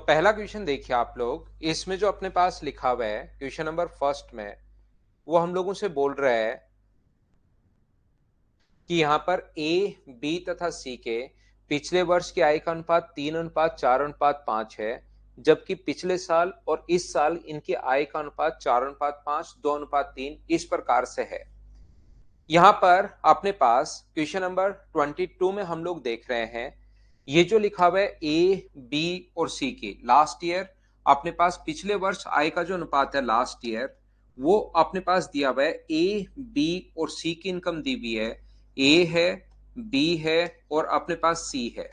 पहला क्वेश्चन देखिए आप लोग, इसमें जो अपने पास लिखा हुआ है क्वेश्चन नंबर फर्स्ट में, वो हम लोगों से बोल रहा है कि यहाँ पर ए, बी तथा सी के पिछले वर्ष की आय का अनुपात 3:4:5 है, जबकि पिछले साल और इस साल इनकी आय का अनुपात 4:5, 2:3 इस प्रकार से है। यहाँ पर अपने पास क्वेश्चन नंबर 22 में हम लोग देख रहे हैं, ये जो लिखा हुआ है ए, बी और सी की लास्ट ईयर अपने पास पिछले वर्ष आय का जो अनुपात है लास्ट ईयर, वो अपने पास दिया हुआ है। ए, बी और सी की इनकम दी हुई है, ए है, बी है और अपने पास सी है।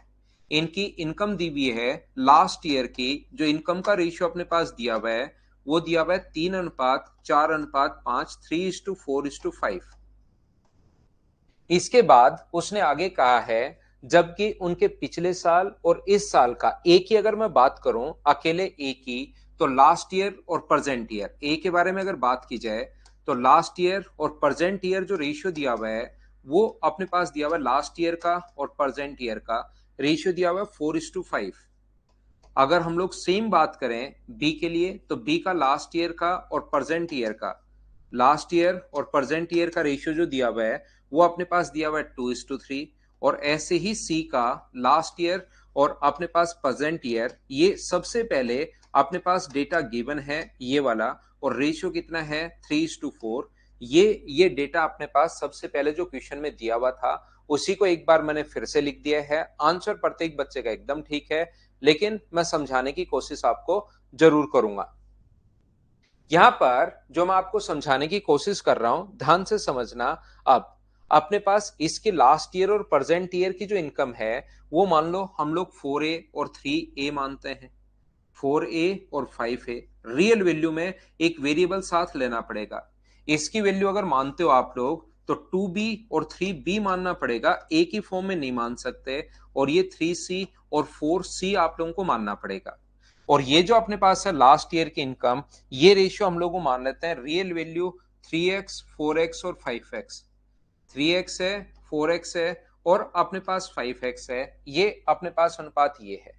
इनकी इनकम दी हुई है लास्ट ईयर की, जो इनकम का रेशियो अपने पास दिया हुआ है वो दिया हुआ है 3:4:5, 3:4:5। इसके बाद उसने आगे कहा है, जबकि उनके पिछले साल और इस साल का एक ही अगर मैं बात करूं अकेले ए की, तो लास्ट ईयर और प्रेजेंट ईयर ए के बारे में अगर बात की जाए तो लास्ट ईयर और प्रेजेंट ईयर जो रेशियो दिया हुआ है वो अपने पास दिया हुआ है। लास्ट ईयर का और प्रेजेंट ईयर का रेशियो दिया हुआ है 4:5। अगर हम लोग सेम बात करें बी के लिए, तो बी का लास्ट ईयर का और प्रेजेंट ईयर का, लास्ट ईयर और प्रेजेंट ईयर का रेशियो जो दिया हुआ है वो अपने पास दिया हुआ है 2:3। और ऐसे ही सी का लास्ट ईयर और अपने पास प्रेजेंट ईयर, ये सबसे पहले अपने पास डेटा गिवन है ये वाला, और रेशियो कितना है 3:4। ये डेटा अपने पास सबसे पहले जो क्वेश्चन में दिया हुआ था उसी को एक बार मैंने फिर से लिख दिया है। आंसर प्रत्येक बच्चे का एकदम ठीक है, लेकिन मैं समझाने की कोशिश आपको जरूर करूंगा। यहां पर जो मैं आपको समझाने की कोशिश कर रहा हूं, ध्यान से समझना। अब अपने पास इसके लास्ट ईयर और प्रेजेंट ईयर की जो इनकम है वो मान लो हम लोग 4A और 3A मानते हैं। 4A और 5A रियल वैल्यू में एक वेरिएबल साथ लेना पड़ेगा। इसकी वैल्यू अगर मानते हो आप लोग तो 2B और 3B मानना पड़ेगा, ए की फॉर्म में नहीं मान सकते। और ये 3C और 4C आप लोगों को मानना पड़ेगा। और ये जो अपने पास है लास्ट ईयर की इनकम, ये रेशियो हम लोग मान लेते हैं रियल वैल्यू 3x, 4x और 5x। 3x है, 4x है और अपने पास 5x है। ये अपने पास अनुपात ये है।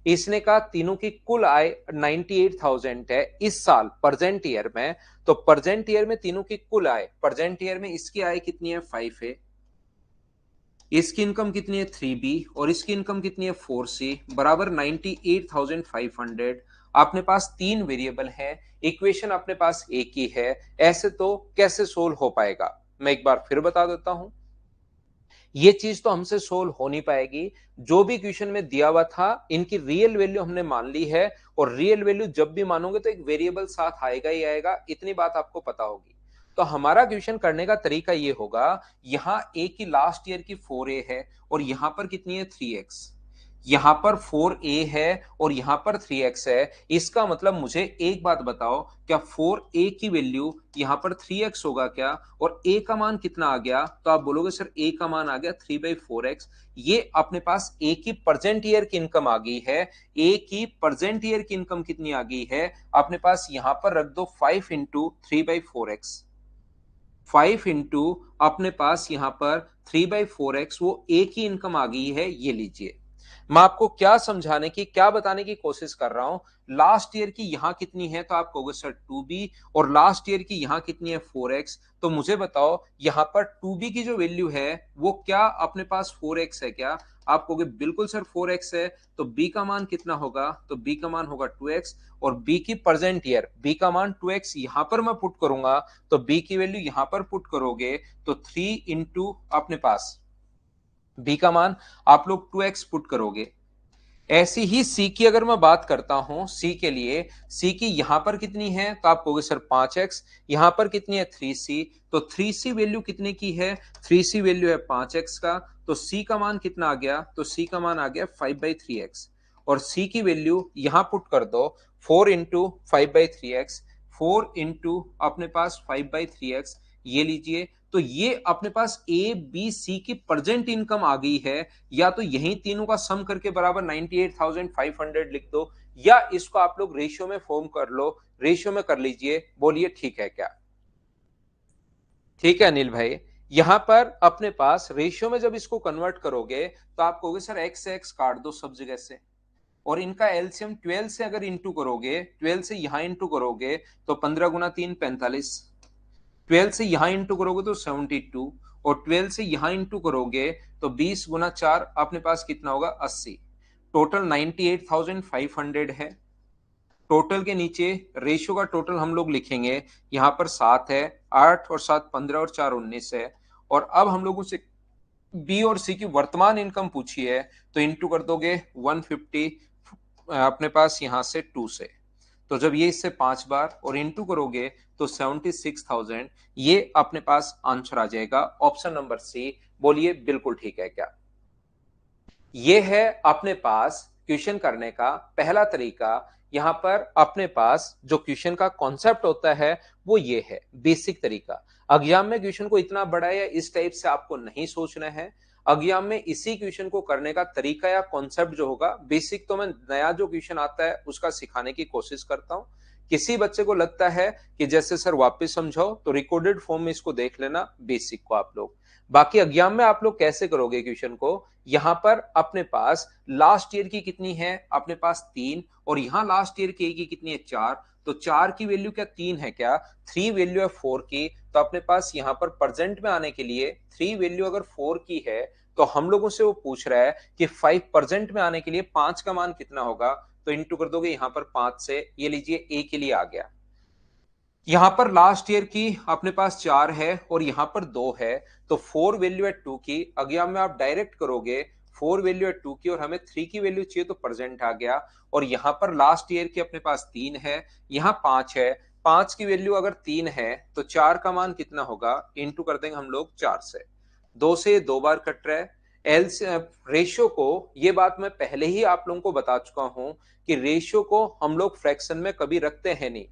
इसने कहा तीनों की कुल आय 98,000 है इस साल प्रेजेंट ईयर में। तो प्रेजेंट ईयर में तीनों की कुल आय, प्रेजेंट ईयर में इसकी आय कितनी है 5 है, इसकी इनकम कितनी है 3B और इसकी इनकम कितनी है 4C, बराबर 98,500। अपने पास तीन वेरिएबल है, इक्वेशन अपने पास एक ही है, ऐसे तो कैसे सोल्व हो पाएगा? मैं एक बार फिर बता देता हूं, ये चीज तो हमसे सोल्व हो नहीं पाएगी। जो भी क्वेश्चन में दिया हुआ था इनकी रियल वैल्यू हमने मान ली है, और रियल वैल्यू जब भी मानोगे तो एक वेरिएबल साथ आएगा ही आएगा, इतनी बात आपको पता होगी। तो हमारा क्वेश्चन करने का तरीका ये होगा, यहां ए की लास्ट ईयर की 4A है और यहां पर कितनी है 3x, यहां पर 4A है और यहां पर 3x है। इसका मतलब मुझे एक बात बताओ, क्या 4A की वैल्यू यहां पर 3x होगा क्या? और A का मान कितना आ गया? तो आप बोलोगे सर A का मान आ गया 3/4x। ये अपने पास A की प्रेजेंट ईयर की इनकम आ गई है। A की प्रेजेंट ईयर की इनकम कितनी आ गई है अपने पास? यहां पर रख दो 5 इंटू 3/4x। 5 इंटू अपने पास यहां पर 3/4x, वो ए की इनकम आ गई है। ये लीजिए, मैं आपको क्या समझाने की, क्या बताने की कोशिश कर रहा हूं। लास्ट ईयर की यहां कितनी है तो आप कहोगे सर 2B, और लास्ट ईयर की यहां कितनी है 4x। तो मुझे बताओ यहां पर 2B की जो वैल्यू है वो क्या अपने पास 4x है क्या? आप कहोगे बिल्कुल सर 4x है। तो B का मान कितना होगा? तो B का मान होगा 2x, और B की प्रेजेंट ईयर, B का मान 2x यहां पर मैं पुट करूंगा, तो B की वैल्यू यहां पर पुट करोगे तो 3 इंटू अपने पास B का मान आप लोग 2x पुट करोगे। ऐसी ही सी की अगर मैं बात करता हूं, सी के लिए, सी की यहां पर कितनी है तो आप कहोगे सर 5x, यहां पर कितनी है 3C। तो 3C वैल्यू कितने की है? 3C वैल्यू है 5x का। तो C का मान कितना आ गया? तो C का मान आ गया 5/3x। और C की वैल्यू यहां पुट कर दो 4 इंटू 5/3x, 4 इंटू अपने पास 5/3x। ये लीजिए, तो ये अपने पास ए बी सी की प्रेजेंट इनकम आ गई है। या तो यही तीनों का सम करके बराबर 98,500 लिख दो, या इसको आप लोग रेशियो में फॉर्म कर लो, रेशियो में कर लीजिए। बोलिए ठीक है क्या? ठीक है अनिल भाई। यहां पर अपने पास रेशियो में जब इसको कन्वर्ट करोगे तो आप कहोगे सर एक्स से एक्स काट दो सब जगह से, और इनका एलसीएम 12 से अगर इंटू करोगे, 12 से यहां इंटू करोगे तो 15 गुना 3 45, 12 से यहां इंटू करोगे तो 72, और 12 से यहां इंटू करोगे तो 20 गुना 4 अपने पास कितना होगा 80। टोटल 98,500 है। टोटल के नीचे रेशियो का टोटल हम लोग लिखेंगे, यहां पर 7 है, 8 और 7 15 और 4 19 है। और अब हम लोगों से बी और सी की वर्तमान इनकम पूछी है, तो इंटू कर दोगे 150 अपने पास यहां से 2 से, तो जब ये इससे 5 बार और इंटू करोगे तो 76,000, ये अपने पास आंसर आ जाएगा ऑप्शन नंबर सी। बोलिए बिल्कुल ठीक है क्या? ये है अपने पास क्वेश्चन करने का पहला तरीका। यहां पर अपने पास जो क्वेश्चन का कॉन्सेप्ट होता है वो ये है बेसिक तरीका। एग्जाम में क्वेश्चन को इतना बड़ा या इस टाइप से आपको नहीं सोचना है। एग्जाम में इसी क्वेश्चन को करने का तरीका या कॉन्सेप्ट जो होगा बेसिक, तो मैं नया जो क्वेश्चन आता है उसका सिखाने की कोशिश करता हूं। किसी बच्चे को लगता है कि जैसे सर वापस समझाओ, तो रिकॉर्डेड फॉर्म में इसको देख लेना बेसिक को आप लोग। बाकी एग्जाम में आप लोग कैसे करोगे क्वेश्चन को, यहां पर अपने पास लास्ट ईयर की कितनी है अपने पास 3, और यहां लास्ट ईयर की कितनी है 4, तो 4 की वैल्यू क्या 3 है क्या, 3 वैल्यू है 4 की, तो अपने पास यहां पर प्रेजेंट में आने के लिए 3 वैल्यू अगर 4 की है, तो हम लोगों से वो पूछ रहा है कि 5 प्रेजेंट में आने के लिए 5 का मान कितना होगा, तो इंटू कर दोगे यहां पर 5 से, ये लीजिए ए के लिए आ गया। यहां पर लास्ट ईयर की अपने पास 4 है और यहां पर 2 है, तो 4 वैल्यू है 2 की। अगर में आप डायरेक्ट करोगे 4 वैल्यू है 2 की और हमें 3 की वैल्यू चाहिए, तो प्रेजेंट आ गया। और यहां पर लास्ट ईयर की अपने पास 3 है, यहां 5 है, 5 की वैल्यू अगर 3 है तो 4 का मान कितना होगा, इंटू कर देंगे हम लोग 4 से। 2 से 2 बार कट रहा है। एल रेशियो को, ये बात मैं पहले ही आप लोगों को बता चुका हूं कि रेशियो को हम लोग फ्रैक्शन में कभी रखते हैं नहीं।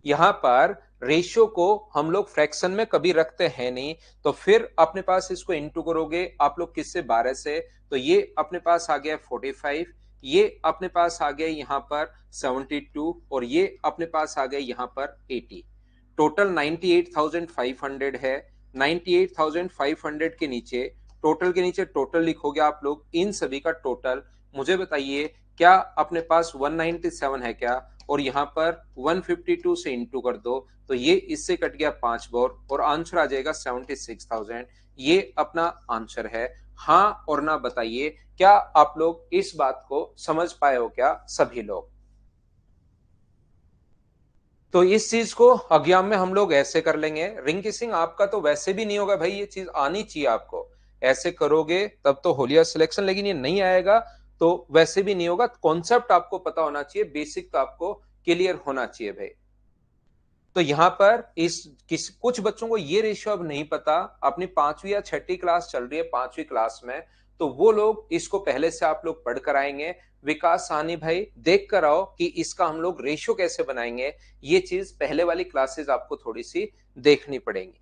यहां पर रेशियो को हम लोग फ्रैक्शन में कभी रखते हैं नहीं, तो फिर अपने पास इसको इंटू करोगे आप लोग किससे, 12 से, तो ये अपने पास आ गया 45, ये अपने पास आ गया यहां पर 72, और ये अपने पास आ गया यहां पर 80। टोटल 98,500 है। 98,500 के नीचे, टोटल के नीचे टोटल लिखोगे आप लोग, इन सभी का टोटल। मुझे बताइए क्या अपने पास 197 है क्या, और यहां पर 152 से इंटू कर दो, तो ये इससे कट गया 5 बार और आंसर आ जाएगा 76,000। ये अपना आंसर है। हाँ और ना बताइए, क्या आप लोग इस बात को समझ पाए हो क्या सभी लोग? तो इस चीज को एग्जाम में हम लोग ऐसे कर लेंगे। रिंग किसिंग आपका तो वैसे भी नहीं होगा भाई, ये चीज आनी चाहिए आपको। ऐसे करोगे तब तो होलिया सिलेक्शन, लेकिन ये नहीं आएगा तो वैसे भी नहीं होगा। कॉन्सेप्ट आपको पता होना चाहिए, बेसिक तो आपको क्लियर होना चाहिए भाई। तो यहां पर कुछ बच्चों को ये रेशियो अब नहीं पता, अपनी 5वीं या 6ठी क्लास चल रही है, 5वीं क्लास में, तो वो लोग इसको पहले से आप लोग पढ़ कर आएंगे। विकास सानी भाई देख कर आओ कि इसका हम लोग रेशियो कैसे बनाएंगे, ये चीज पहले वाली क्लासेस आपको थोड़ी सी देखनी पड़ेगी।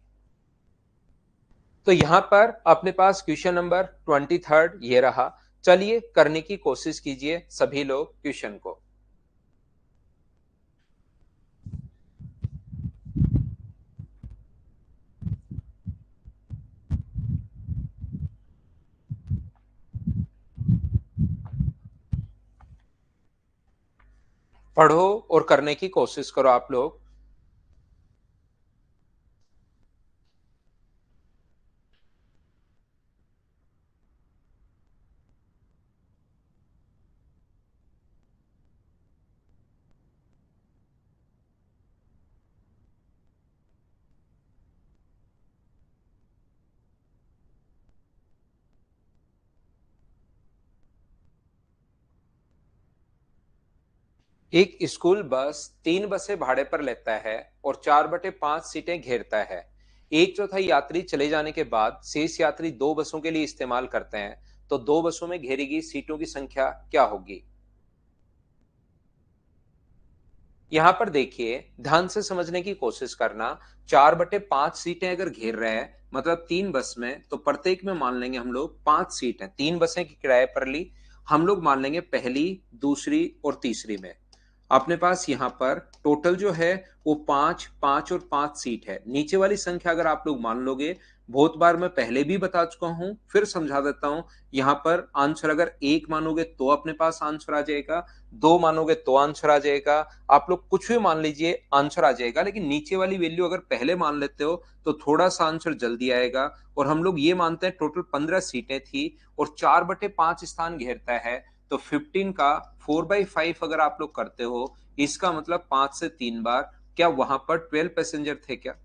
तो यहां पर अपने पास क्वेश्चन नंबर 23 ये रहा। चलिए करने की कोशिश कीजिए सभी लोग क्वेश्चन को। पढ़ो और करने की कोशिश करो आप लोग। एक स्कूल बस 3 बसें भाड़े पर लेता है और 4/5 सीटें घेरता है। एक चौथाई यात्री चले जाने के बाद शेष यात्री 2 बसों के लिए इस्तेमाल करते हैं, तो 2 बसों में घेरी गई सीटों की संख्या क्या होगी? यहां पर देखिए ध्यान से समझने की कोशिश करना। 4/5 सीटें अगर घेर रहे हैं, मतलब 3 बस में, तो प्रत्येक में मान लेंगे हम लोग 5 सीट है। 3 बसें की किराए पर ली, हम लोग मान लेंगे पहली, दूसरी और तीसरी में। अपने पास यहाँ पर टोटल जो है वो 5, 5 और 5 सीट है। नीचे वाली संख्या अगर आप लोग मान लोगे, बहुत बार मैं पहले भी बता चुका हूं, फिर समझा देता हूं। यहाँ पर आंसर अगर 1 मानोगे तो अपने पास आंसर आ जाएगा, 2 मानोगे तो आंसर आ जाएगा, आप लोग कुछ भी मान लीजिए आंसर आ जाएगा। लेकिन नीचे वाली वैल्यू अगर पहले मान लेते हो तो थोड़ा सा आंसर जल्दी आएगा। और हम लोग ये मानते हैं टोटल 15 सीटें थी और 4/5 स्थान घेरता है, तो 15 का 4/5 अगर आप लोग करते हो, इसका मतलब 5 से 3 बार। क्या वहां पर 12 पैसेंजर थे क्या?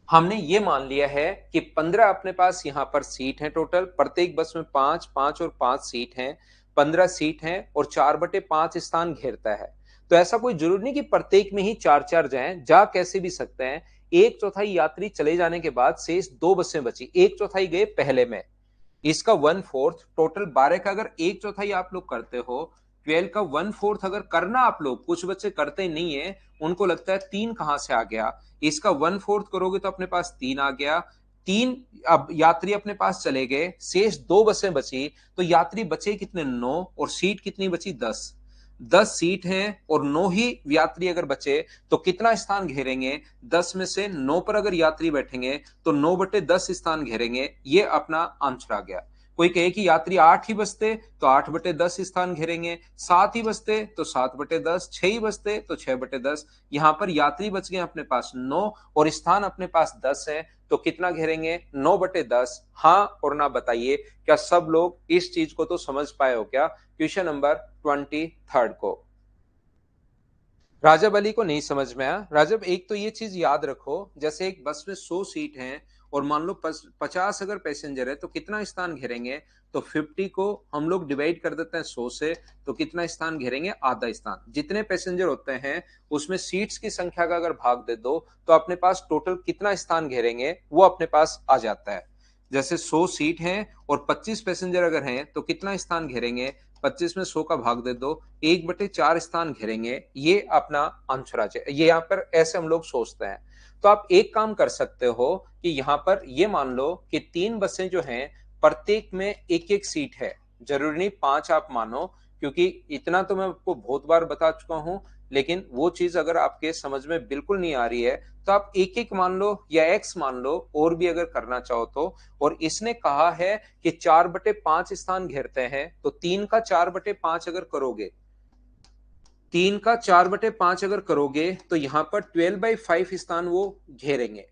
हमने ये मान लिया है कि 15 अपने पास यहां पर सीट है टोटल, प्रत्येक बस में 5, 5 और 5 सीट हैं, 15 सीट हैं और 4/5 स्थान घेरता है। तो ऐसा कोई जरूरी नहीं कि प्रत्येक में ही चार चार जाएं, जा कैसे भी सकते हैं। एक चौथाई यात्री चले जाने के बाद शेष दो बसें बची, एक चौथाई गए पहले में, इसका 1/4 टोटल 12 का अगर एक चौथाई आप लोग करते हो, 12 का 1/4 अगर करना आप लोग, कुछ बच्चे करते नहीं है, उनको लगता है 3 कहां से आ गया, इसका 1/4 करोगे तो अपने पास 3 आ गया। 3, अब यात्री अपने पास चले गए, शेष दो बसें बची, तो यात्री बचे कितने, 9, और सीट कितनी बची, 10। 10 सीट हैं और 9 ही यात्री अगर बचे तो कितना स्थान घेरेंगे, 10 में से 9 पर अगर यात्री बैठेंगे तो 9/10 स्थान घेरेंगे। ये अपना आंसर आ गया। कोई कहे कि यात्री 8 ही बचते तो 8/10 स्थान घेरेंगे, 7 ही बचते तो 7/10, 6 ही बचते तो 6/10। यहां पर यात्री बच गए अपने पास 9 और स्थान अपने पास 10 है, तो कितना घेरेंगे, 9/10। हाँ और ना बताइए, क्या सब लोग इस चीज को तो समझ पाए हो क्या? क्वेश्चन नंबर 23 को राजब अली को नहीं समझ में आया। राजब, एक तो ये चीज याद रखो, जैसे एक बस में 100 सीट हैं और मान लो 50 अगर पैसेंजर है तो कितना स्थान घेरेंगे, तो 50 को हम लोग डिवाइड कर देते हैं 100 से, तो कितना स्थान घेरेंगे, आधा स्थान। जितने पैसेंजर होते हैं उसमें सीट्स की संख्या का अगर भाग दे दो तो अपने पास टोटल कितना स्थान घेरेंगे वो अपने पास आ जाता है। जैसे 100 सीट हैं और 25 पैसेंजर अगर हैं तो कितना स्थान घेरेंगे, 25 में 100 का भाग दे दो, 1/4 स्थान घेरेंगे। ये अपना आंसर आ जाए, ये यहाँ पर ऐसे हम लोग सोचते हैं। तो आप एक काम कर सकते हो कि यहाँ पर ये मान लो कि 3 बसें जो हैं प्रत्येक में एक एक सीट है, जरूरी नहीं 5 आप मानो, क्योंकि इतना तो मैं आपको बहुत बार बता चुका हूं। लेकिन वो चीज अगर आपके समझ में बिल्कुल नहीं आ रही है तो आप एक एक मान लो या एक्स मान लो, और भी अगर करना चाहो तो। और इसने कहा है कि 4/5 स्थान घेरते हैं, तो 3 का 4/5 अगर करोगे, 3 का 4/5 अगर करोगे तो यहां पर 12/5 स्थान वो घेरेंगे।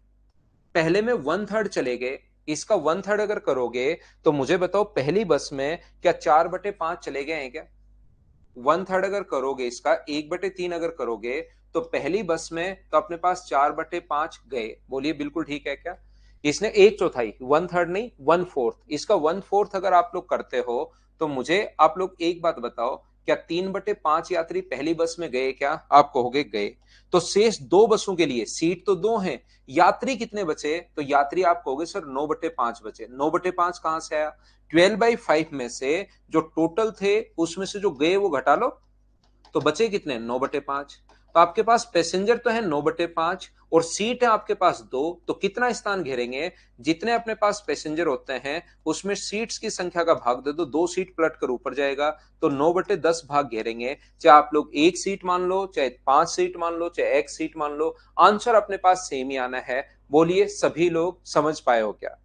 पहले में 1/3 चले गए, इसका 1/3 अगर करोगे तो मुझे बताओ पहली बस में क्या 4/5 चले गए हैं क्या? 1/3 अगर करोगे, इसका 1/3 अगर करोगे तो पहली बस में तो अपने पास 4/5 गए। बोलिए बिल्कुल ठीक है क्या? इसने एक चौथाई, 1/3 नहीं 1/4, इसका 1/4 अगर आप लोग करते हो तो मुझे आप लोग एक बात बताओ, क्या 3/5 यात्री पहली बस में गए क्या? आप कहोगे गए। तो शेष दो बसों के लिए सीट तो दो हैं, यात्री कितने बचे? तो यात्री आप कहोगे सर 9/5 बचे। 9/5 कहां से आया? 12/5 में से जो टोटल थे उसमें से जो गए वो घटा लो, तो बचे कितने, 9/5। तो आपके पास पैसेंजर तो है 9/5 और सीट है आपके पास दो, तो कितना स्थान घेरेंगे, जितने अपने पास पैसेंजर होते हैं उसमें सीट्स की संख्या का भाग दे दो, दो सीट पलट कर ऊपर जाएगा, तो 9/10 भाग घेरेंगे। चाहे आप लोग एक सीट मान लो, चाहे 5 सीट मान लो, चाहे एक सीट मान लो, आंसर अपने पास सेम ही आना है। बोलिए सभी लोग समझ पाए हो क्या?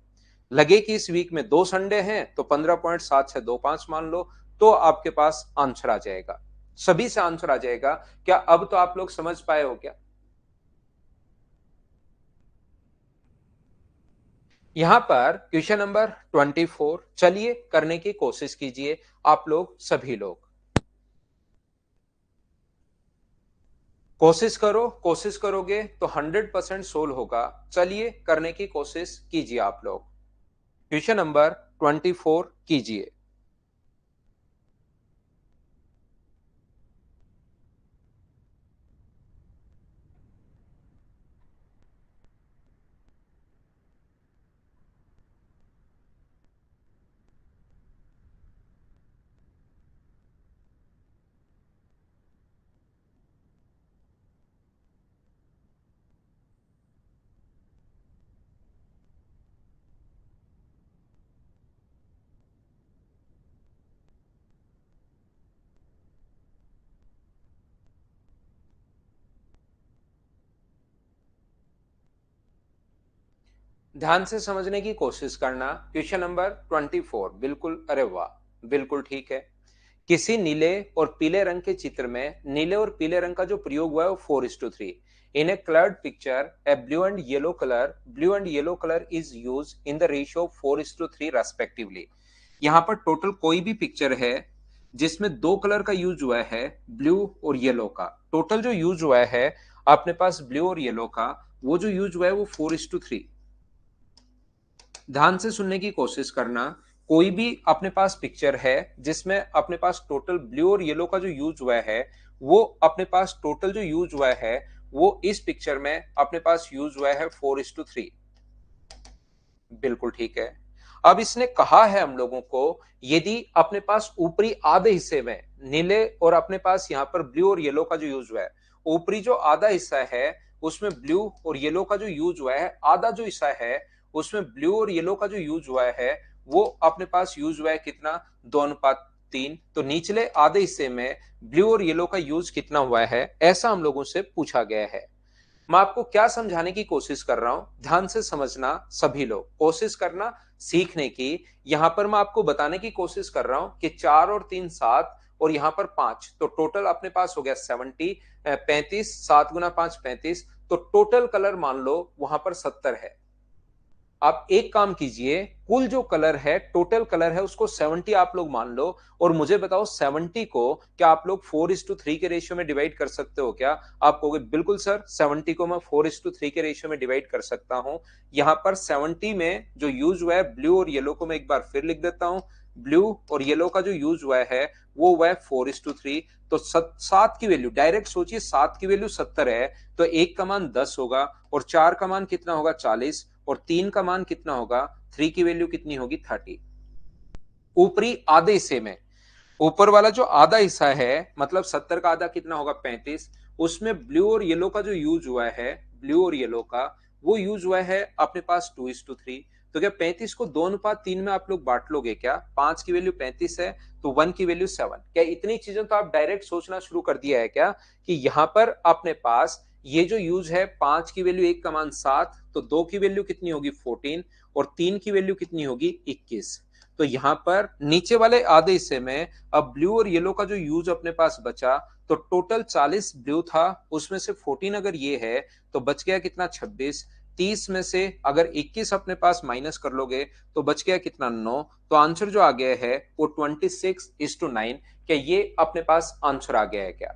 लगे कि इस वीक में 2 संडे हैं तो 15.7 625 मान लो, तो आपके पास आंसर आ जाएगा, सभी से आंसर आ जाएगा। क्या अब तो आप लोग समझ पाए हो क्या? यहां पर क्वेश्चन नंबर 24, चलिए करने की कोशिश कीजिए आप लोग सभी लोग। कोशिश करो, कोशिश करोगे तो 100% सोल्व होगा। चलिए करने की कोशिश कीजिए आप लोग। क्वेश्चन नंबर 24 कीजिए। ध्यान से समझने की कोशिश करना। क्वेश्चन नंबर 24, बिल्कुल, अरे वाह, बिल्कुल ठीक है। किसी नीले और पीले रंग के चित्र में नीले और पीले रंग का जो प्रयोग हुआ है वो 4:3। In a coloured picture a blue and yellow colour is use in the ratio 4:3 respectively. यहाँ पर टोटल कोई भी पिक्चर है जिसमें दो कलर का यूज हुआ है, ब्लू और येलो का। टोटल जो यूज हुआ है अपने पास ब्लू और येलो का, वो जो यूज हुआ है वो 4:3। ध्यान से सुनने की कोशिश करना। कोई भी अपने पास पिक्चर है जिसमें अपने पास टोटल ब्लू और येलो का जो यूज हुआ है, वो अपने पास टोटल जो यूज हुआ है वो इस पिक्चर में अपने पास यूज हुआ है 4:3। बिल्कुल ठीक है। अब इसने कहा है हम लोगों को, यदि अपने पास ऊपरी आधे हिस्से में नीले और अपने पास यहाँ पर ब्लू और येलो का जो यूज हुआ है, ऊपरी जो आधा हिस्सा है उसमें ब्लू और येलो का जो यूज हुआ है, आधा जो हिस्सा है उसमें ब्लू और येलो का जो यूज हुआ है वो अपने पास यूज हुआ है कितना, 2:3। तो निचले आधे हिस्से में ब्लू और येलो का यूज कितना हुआ है, ऐसा हम लोगों से पूछा गया है। मैं आपको क्या समझाने की कोशिश कर रहा हूं, ध्यान से समझना। सभी लोग कोशिश करना सीखने की। यहां पर मैं आपको बताने की कोशिश कर रहा हूं कि 4 और 3 7 और यहां पर 5, तो टोटल अपने पास हो गया 70, 35, 7 गुना 5 35। तो टोटल कलर मान लो वहां पर 70 है। आप एक काम कीजिए, कुल जो कलर है, टोटल कलर है, उसको 70 आप लोग मान लो और मुझे बताओ 70 को क्या आप लोग 4:3 के रेशियो में डिवाइड कर सकते हो क्या? आप कहोगे बिल्कुल सर, 70 को मैं 4:3 के रेशियो में डिवाइड कर सकता हूं। यहां पर 70 में जो यूज हुआ है ब्लू और येलो को मैं एक बार फिर लिख देता हूं। ब्लू और येलो का जो यूज हुआ है वो हुआ है 4:3। तो 7 की वैल्यू डायरेक्ट सोचिए, 7 की वैल्यू 70 है तो 1 का मान 10 होगा और 4 का मान कितना होगा, 40, और 3 का मान कितना होगा, 3 की वैल्यू कितनी होगी, 30। ऊपरी आधे हिस्से में, ऊपर वाला जो आधा हिस्सा है मतलब 70 का आधा कितना होगा, 35, उसमें ब्लू और येलो का जो यूज हुआ है, ब्लू और येलो का वो यूज हुआ है अपने पास 2:3। तो क्या 35 को 2:3 में आप लोग बांट लोगे क्या? 5 की वैल्यू 35 है तो 1 की वैल्यू 7। क्या इतनी चीजें तो आप डायरेक्ट सोचना शुरू कर दिया है क्या कि यहां पर अपने पास ये जो यूज है, 5 की वैल्यू 1 का मान 7, तो 2 की वैल्यू कितनी होगी 14 और 3 की वैल्यू कितनी होगी 21। तो यहां पर नीचे वाले आधे हिस्से में अब ब्लू और येलो का जो यूज अपने पास बचा, तो टोटल 40 ब्लू था, उसमें से 14 अगर ये है तो बच गया कितना, 26। 30 में से अगर 21 अपने पास माइनस कर लोगे तो बच गया कितना, 9। तो आंसर जो आ गया है वो 26:9। क्या ये अपने पास आंसर आ गया है क्या?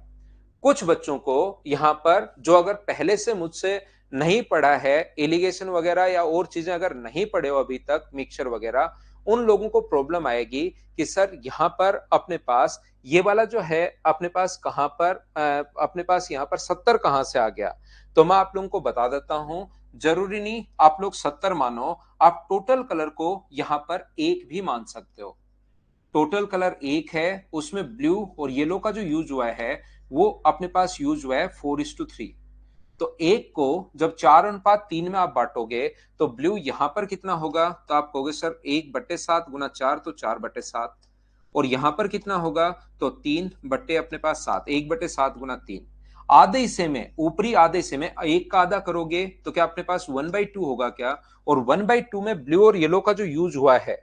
कुछ बच्चों को यहां पर जो अगर पहले से मुझसे नहीं पढ़ा है, एलिगेशन वगैरह या और चीजें अगर नहीं पढ़े हो अभी तक, मिक्सचर वगैरह, उन लोगों को प्रॉब्लम आएगी कि सर यहां पर अपने पास ये वाला जो है अपने पास कहां पर अपने पास यहां पर 70 कहां से आ गया। तो मैं आप लोगों को बता देता हूं, जरूरी नहीं आप लोग 70 मानो, आप टोटल कलर को यहां पर एक भी मान सकते हो। टोटल कलर एक है, उसमें ब्लू और येलो का जो यूज हुआ है वो अपने पास यूज हुआ है 4:3। तो एक को जब 4:3 में आप बांटोगे तो ब्लू यहां पर कितना होगा, तो आप कहोगे सर 1/7 गुना 4, तो 4/7। और यहां पर कितना होगा, तो 3 बट्टे अपने पास 7, 1/7 गुना 3। आधे हिस्से में, ऊपरी आधे हिस्से में एक का आधा करोगे तो क्या अपने पास 1/2 होगा क्या? और 1/2 में ब्लू और येलो का जो यूज हुआ है,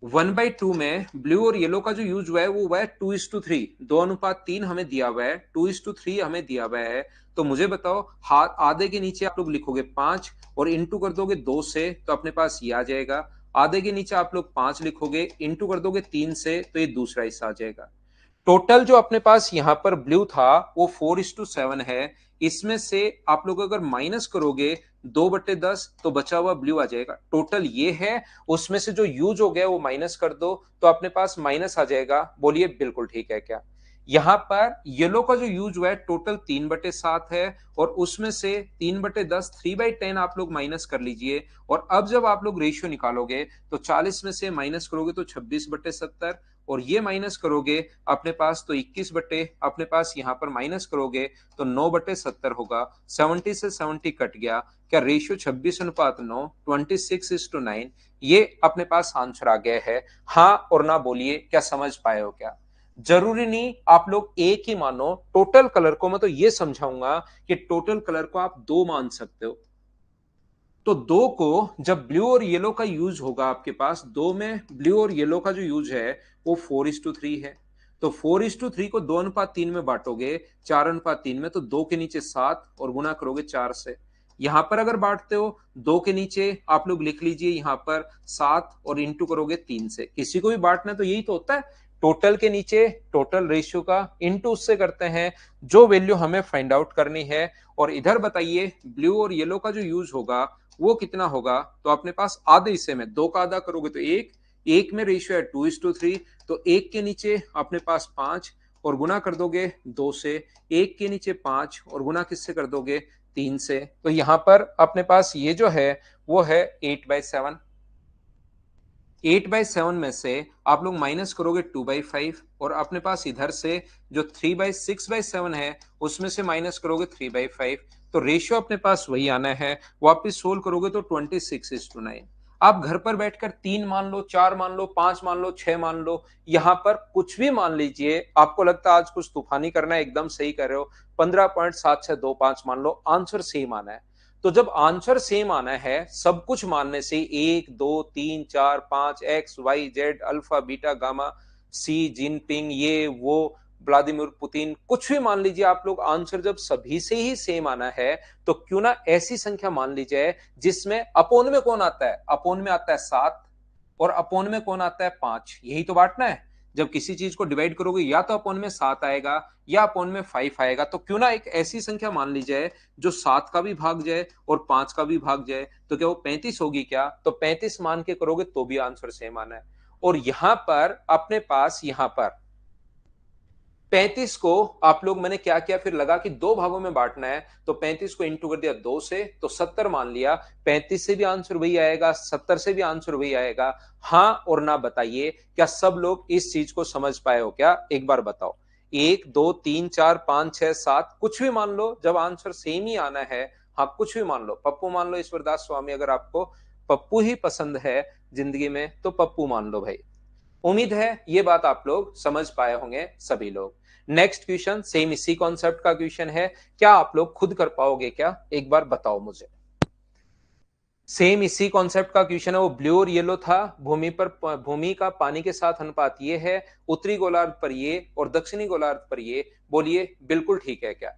1/2 में ब्लू और येलो का जो यूज हुआ है वो हुआ है 2:3। 2:3 हमें दिया हुआ है, 2:3 हमें दिया हुआ है। तो मुझे बताओ, हाथ आधे के नीचे आप लोग लिखोगे 5 और इंटू कर दोगे 2 से तो अपने पास ये आ जाएगा। आधे के नीचे आप लोग 5 लिखोगे, इंटू कर दोगे 3 से तो ये दूसरा हिस्सा आ जाएगा। टोटल जो अपने पास यहां पर ब्लू था वो 4:7 है। इसमें से आप लोग अगर माइनस करोगे 2/10 तो बचा हुआ ब्लू आ जाएगा। टोटल ये है, उसमें से जो यूज हो गया वो माइनस कर दो तो अपने पास माइनस आ जाएगा। बोलिए बिल्कुल ठीक है क्या? यहां पर येलो का जो यूज हुआ है टोटल 3/7 है और उसमें से 3/10, 3/10 आप लोग माइनस कर लीजिए। और अब जब आप लोग रेशियो निकालोगे तो 40 में से माइनस करोगे तो 26/70 और ये माइनस करोगे अपने पास तो 21 बटे अपने पास यहां पर माइनस करोगे तो 9/70 होगा। 70 से 70 कट गया। क्या रेशियो 26:9, 26:9, ये अपने पास आंसर आ गया है। हाँ और ना बोलिए, क्या समझ पाए हो क्या? जरूरी नहीं आप लोग एक ही मानो, टोटल कलर को मैं तो ये समझाऊंगा कि टोटल कलर को आप दो मान सकते हो। तो दो को जब ब्लू और येलो का यूज होगा आपके पास, दो में ब्लू और येलो का जो यूज है वो 4:3 है। तो 4:3 को 2:3 में बांटोगे, 4:3 में, तो दो के नीचे 7 और गुना करोगे 4 से। यहां पर अगर बांटते हो, दो के नीचे आप लोग लिख लीजिए यहां पर 7 और इंटू करोगे 3 से। किसी को भी बांटना है तो यही तो होता है, टोटल के नीचे टोटल रेशियो का इंटू उससे करते हैं जो वैल्यू हमें फाइंड आउट करनी है। और इधर बताइए ब्लू और येलो का जो यूज होगा वो कितना होगा। तो अपने पास आधे हिस्से में दो का आधा करोगे तो एक, एक में रेशियो है 2:3, तो एक के नीचे अपने पास 5 और गुना कर दोगे 2 से। एक के नीचे 5 और गुना किससे कर दोगे, 3 से। तो यहां पर अपने पास ये जो है वो है 8/7। 8/7 में से आप लोग माइनस करोगे 2/5 और अपने पास इधर से जो 3/6/7 है उसमें से माइनस करोगे 3/5। तो रेशियो अपने पास वही आना है। वापस सोल्व करोगे तो 26:9। आप घर पर बैठकर 3 मान लो, 4 मान लो, 5 मान लो, 6 मान लो, यहां पर कुछ भी मान लीजिए। आपको लगता है आज कुछ तूफानी करना है, एकदम सही कर रहे हो, 15.7625 मान लो, आंसर सेम आना है। तो जब आंसर सेम आना है, सब कुछ मानने से 1 2 3 4 5 X Y Z alpha beta gamma Xi Jinping ये वो व्लादिमीर पुतिन, कुछ भी मान लीजिए आप लोग, आंसर जब सभी से ही सेम आना है तो क्यों ना ऐसी संख्या मान ली जाए जिसमें अपोन में कौन आता है, अपोन में आता है 7 और अपोन में कौन आता है 5। यही तो बांटना है। जब किसी चीज को डिवाइड करोगे या तो अपोन में 7 आएगा या अपोन में 5 आएगा। तो क्यों ना एक ऐसी संख्या मान ली जाए जो 7 का भी भाग जाए और 5 का भी भाग जाए। तो क्या वो 35 होगी क्या, तो 35 मान के करोगे तो भी आंसर सेम आना है। और यहां पर अपने पास यहां पर 35 को आप लोग, मैंने क्या किया फिर लगा कि दो भागों में बांटना है, तो 35 को इंटू कर दिया 2 से, तो 70 मान लिया। 35 से भी आंसर वही आएगा, 70 से भी आंसर वही आएगा। हाँ और ना बताइए, क्या सब लोग इस चीज को समझ पाए हो क्या, एक बार बताओ। 1 2 3 4 5 6 7 कुछ भी मान लो, जब आंसर सेम ही आना है। हाँ कुछ भी मान लो, पप्पू मान लो, ईश्वरदास स्वामी, अगर आपको पप्पू ही पसंद है जिंदगी में तो पप्पू मान लो भाई। उम्मीद है ये बात आप लोग समझ पाए होंगे सभी लोग। नेक्स्ट क्वेश्चन सेम इसी कॉन्सेप्ट का क्वेश्चन है, क्या आप लोग खुद कर पाओगे क्या, एक बार बताओ मुझे। सेम इसी कॉन्सेप्ट का क्वेश्चन है, वो ब्लू और येलो था। भूमि का पानी के साथ अनुपात ये है, उत्तरी गोलार्ध पर ये और दक्षिणी गोलार्ध पर ये। बोलिए बिल्कुल ठीक है क्या।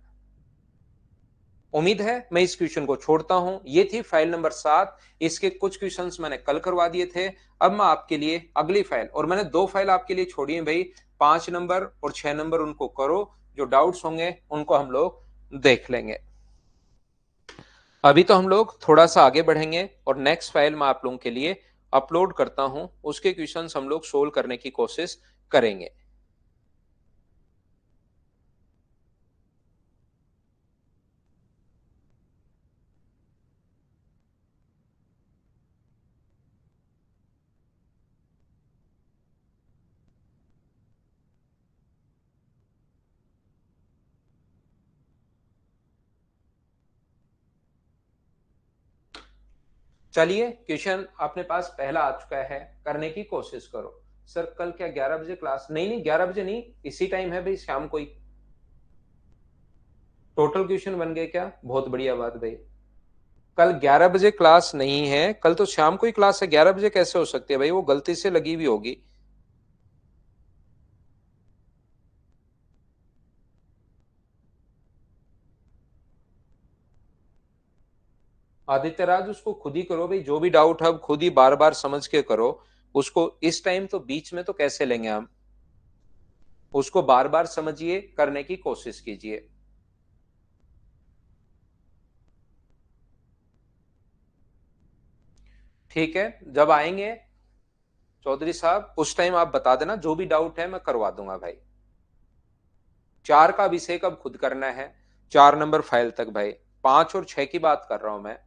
उम्मीद है मैं इस क्वेश्चन को छोड़ता हूं। ये थी फाइल नंबर 7। इसके कुछ क्वेश्चंस मैंने कल करवा दिए थे। अब मैं आपके लिए अगली फाइल, और मैंने दो फाइल आपके लिए छोड़ी है भाई, 5 नंबर और 6 नंबर, उनको करो। जो डाउट्स होंगे उनको हम लोग देख लेंगे। अभी तो हम लोग थोड़ा सा आगे बढ़ेंगे और नेक्स्ट फाइल मैं आप लोगों के लिए अपलोड करता हूं, उसके क्वेश्चंस हम लोग सोल्व करने की कोशिश करेंगे। चलिए क्वेश्चन अपने पास पहला आ चुका है, करने की कोशिश करो। सर कल क्या 11 बजे क्लास, नहीं नहीं 11 बजे नहीं, इसी टाइम है भाई, शाम को ही। टोटल क्वेश्चन बन गए क्या, बहुत बढ़िया बात भाई। कल 11 बजे क्लास नहीं है, कल तो शाम को ही क्लास है, 11 बजे कैसे हो सकती है भाई, वो गलती से लगी हुई होगी। आदित्य राज उसको खुद ही करो भाई, जो भी डाउट है अब खुद ही बार बार समझ के करो। उसको इस टाइम तो बीच में तो कैसे लेंगे हम, उसको बार बार समझिए, करने की कोशिश कीजिए। ठीक है, जब आएंगे चौधरी साहब उस टाइम आप बता देना, जो भी डाउट है मैं करवा दूंगा भाई। 4 का विषय कब खुद करना है, 4 नंबर फाइल तक भाई। 5 और 6 की बात कर रहा हूं मैं।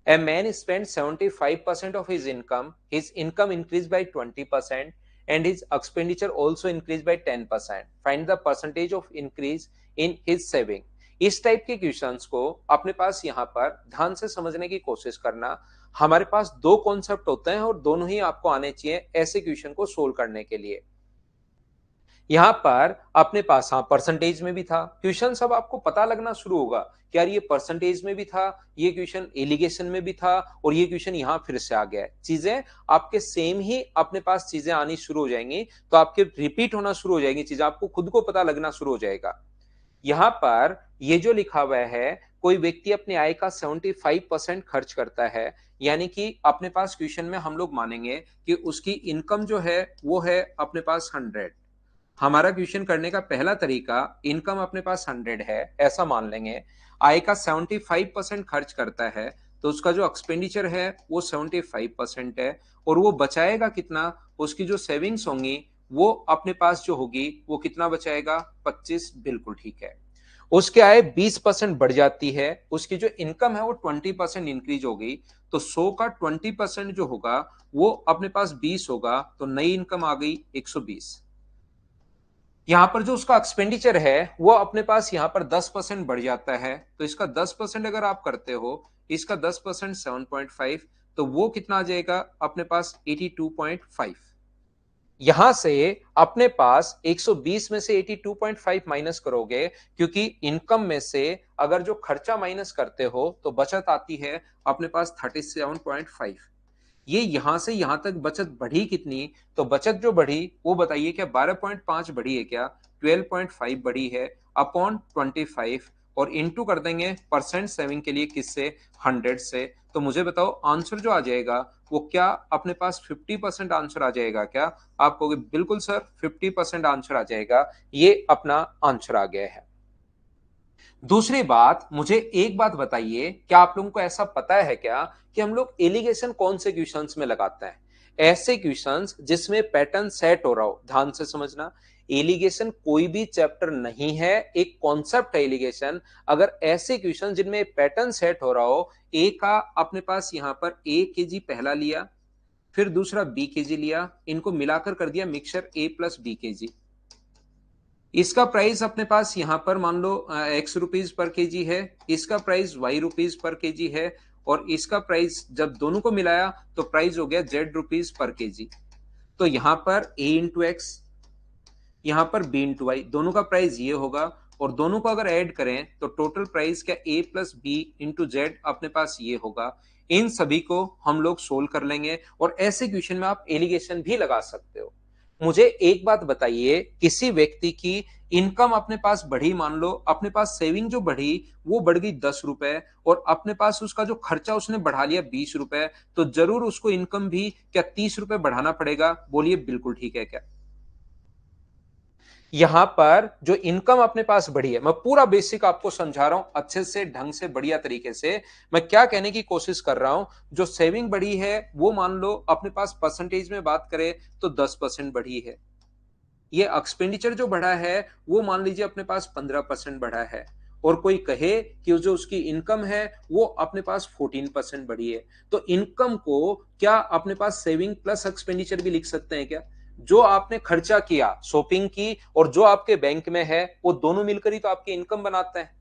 A man spent 75% of his income increased by 20% and his expenditure also increased by 10%. Find the percentage of increase in his saving. इस टाइप के क्वेश्चंस को अपने पास यहाँ पर ध्यान से समझने की कोशिश करना। हमारे पास दो कॉन्सेप्ट होते हैं और दोनों ही आपको आने चाहिए ऐसे क्वेश्चन को सोल्व करने के लिए। यहाँ पर अपने पास हाँ परसेंटेज में भी था क्वेश्चन, सब आपको पता लगना शुरू होगा कि यार ये परसेंटेज में भी था, ये क्वेश्चन एलिगेशन में भी था और ये क्वेश्चन यहाँ फिर से आ गया है। चीजें आपके सेम ही अपने पास चीजें आनी शुरू हो जाएंगी, तो आपके रिपीट होना शुरू हो जाएंगी चीजें, आपको खुद को पता लगना शुरू हो जाएगा। यहाँ पर ये जो लिखा हुआ है, कोई व्यक्ति अपनी आय का 75% खर्च करता है, यानी कि अपने पास क्वेश्चन में हम लोग मानेंगे कि उसकी इनकम जो है वो है अपने पास 100। हमारा क्वेश्चन करने का पहला तरीका, इनकम अपने पास 100 है ऐसा मान लेंगे, आय का 75% खर्च करता है, तो उसका जो एक्सपेंडिचर है वो 75% है, और वो बचाएगा कितना, उसकी जो सेविंग्स होंगी वो अपने पास जो होगी वो कितना बचाएगा, 25। बिल्कुल ठीक है। उसकी आय 20% बढ़ जाती है, उसकी जो इनकम है वो 20% इंक्रीज हो गई, तो 100 का 20% जो होगा वो अपने पास 20 होगा, तो नई इनकम आ गई 120। यहां पर जो उसका एक्सपेंडिचर है वो अपने पास यहां पर 10% बढ़ जाता है, तो इसका 10% अगर आप करते हो, इसका 10% 7.5, तो वो कितना आ जाएगा अपने पास 82.5। यहां से अपने पास 120 में से 82.5 माइनस करोगे, क्योंकि इनकम में से अगर जो खर्चा माइनस करते हो तो बचत आती है अपने पास 37.5। ये यहां से यहां तक बचत बढ़ी कितनी, तो बचत जो बढ़ी वो बताइए, क्या 12.5 बढ़ी है, क्या 12.5 बढ़ी है अपॉन 25, और इनटू कर देंगे परसेंट सेविंग के लिए किससे, 100 से। तो मुझे बताओ आंसर जो आ जाएगा वो क्या अपने पास 50% आंसर आ जाएगा क्या? आप कहोगे बिल्कुल सर 50% आंसर आ जाएगा, ये अपना आंसर आ गया है। दूसरी बात, मुझे एक बात बताइए, क्या आप लोगों को ऐसा पता है क्या कि हम लोग एलिगेशन कौन से क्वेश्चंस में लगाते हैं? ऐसे क्वेश्चंस जिसमें पैटर्न सेट हो रहा हो। ध्यान से समझना, एलिगेशन कोई भी चैप्टर नहीं है, एक कॉन्सेप्ट है एलिगेशन। अगर ऐसे क्वेश्चन जिनमें पैटर्न सेट हो रहा हो, ए का अपने पास यहां पर ए के जी पहला लिया, फिर दूसरा बी के जी लिया, इनको मिलाकर कर दिया मिक्सचर ए प्लस बी के जी, इसका प्राइस अपने पास यहां पर मान लो एक्स रुपीज पर केजी है, इसका price Y rupees per KG है, और इसका प्राइस जब दोनों को मिलाया तो प्राइस हो गया जेड रुपीज पर केजी। तो यहां पर ए इंटू एक्स, यहां पर बी इंटू वाई, दोनों का प्राइस ये होगा, और दोनों को अगर ऐड करें तो टोटल प्राइस क्या ए प्लस बी इंटू जेड अपने पास ये होगा। इन सभी को हम लोग सोल्व कर लेंगे, और ऐसे क्वेश्चन में आप एलिगेशन भी लगा सकते हो। मुझे एक बात बताइए, किसी व्यक्ति की इनकम अपने पास बढ़ी, मान लो अपने पास सेविंग जो बढ़ी वो बढ़ गई 10 रुपए, और अपने पास उसका जो खर्चा उसने बढ़ा लिया 20 रुपए, तो जरूर उसको इनकम भी क्या 30 रुपए बढ़ाना पड़ेगा? बोलिए बिल्कुल ठीक है क्या? यहां पर जो इनकम अपने पास बढ़ी है, मैं पूरा बेसिक आपको समझा रहा हूं अच्छे से, ढंग से, बढ़िया तरीके से। मैं क्या कहने की कोशिश कर रहा हूं, जो सेविंग बढ़ी है वो मान लो अपने पास परसेंटेज में बात करें तो 10% बढ़ी है। ये एक्सपेंडिचर जो बढ़ा है वो मान लीजिए अपने पास 15% बढ़ा है, और कोई कहे कि जो उसकी इनकम है वो अपने पास 14% बढ़ी है, तो इनकम को क्या अपने पास सेविंग प्लस एक्सपेंडिचर भी लिख सकते हैं क्या? जो आपने खर्चा किया, शॉपिंग की, और जो आपके बैंक में है, वो दोनों मिलकर ही तो आपकी इनकम बनाते हैं।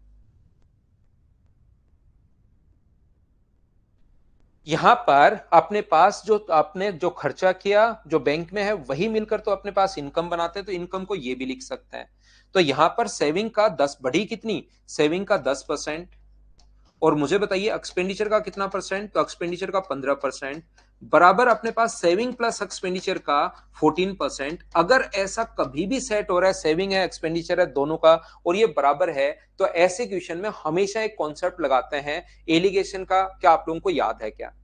यहां पर अपने पास जो आपने जो खर्चा किया जो बैंक में है वही मिलकर तो अपने पास इनकम बनाते हैं, तो इनकम को ये भी लिख सकते हैं। तो यहां पर सेविंग का 10 बढ़ी कितनी, सेविंग का 10%, और मुझे बताइए एक्सपेंडिचर का कितना परसेंट, तो एक्सपेंडिचर का 15%, बराबर अपने पास सेविंग प्लस एक्सपेंडिचर का 14%। अगर ऐसा कभी भी सेट हो रहा है, सेविंग है एक्सपेंडिचर है दोनों का, और ये बराबर है, तो ऐसे क्वेश्चन में हमेशा एक कॉन्सेप्ट लगाते हैं एलिगेशन का। क्या आप लोगों को याद है क्या?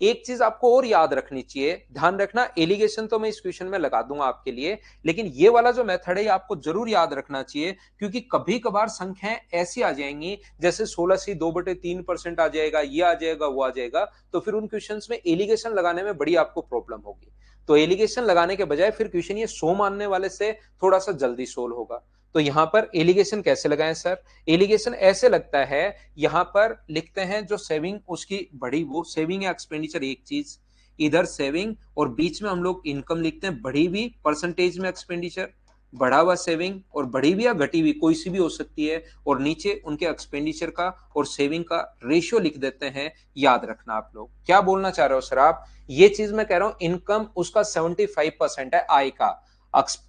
एक चीज आपको और याद रखनी चाहिए, ध्यान रखना, एलिगेशन तो मैं इस क्वेश्चन में लगा दूंगा आपके लिए, लेकिन ये वाला जो मेथड है आपको जरूर याद रखना चाहिए, क्योंकि कभी कभार संख्याएं ऐसी आ जाएंगी, जैसे 16 से 2/3% आ जाएगा, ये आ जाएगा, वो आ जाएगा, तो फिर उन क्वेश्चंस में एलिगेशन लगाने में बड़ी आपको प्रॉब्लम होगी। तो एलिगेशन लगाने के बजाय फिर क्वेश्चन ये 100 मानने वाले से थोड़ा सा जल्दी सोल्व होगा। तो यहां पर एलिगेशन कैसे लगाएं सर? एलिगेशन ऐसे लगता है, यहां पर लिखते हैं जो सेविंग उसकी बढ़ी, वो सेविंग या एक्सपेंडिचर एक चीज, इधर सेविंग, और बीच में हम लोग इनकम लिखते हैं, बढ़ी हुई परसेंटेज में एक्सपेंडिचर, बढ़ा हुआ सेविंग, और बढ़ी हुई या घटी हुई कोई सी भी हो सकती है, और नीचे उनके एक्सपेंडिचर का और सेविंग का रेशियो लिख देते हैं। याद रखना आप लोग क्या बोलना चाह रहे हो सर आप? ये चीज मैं कह रहा हूं, इनकम उसका 75% है आय का,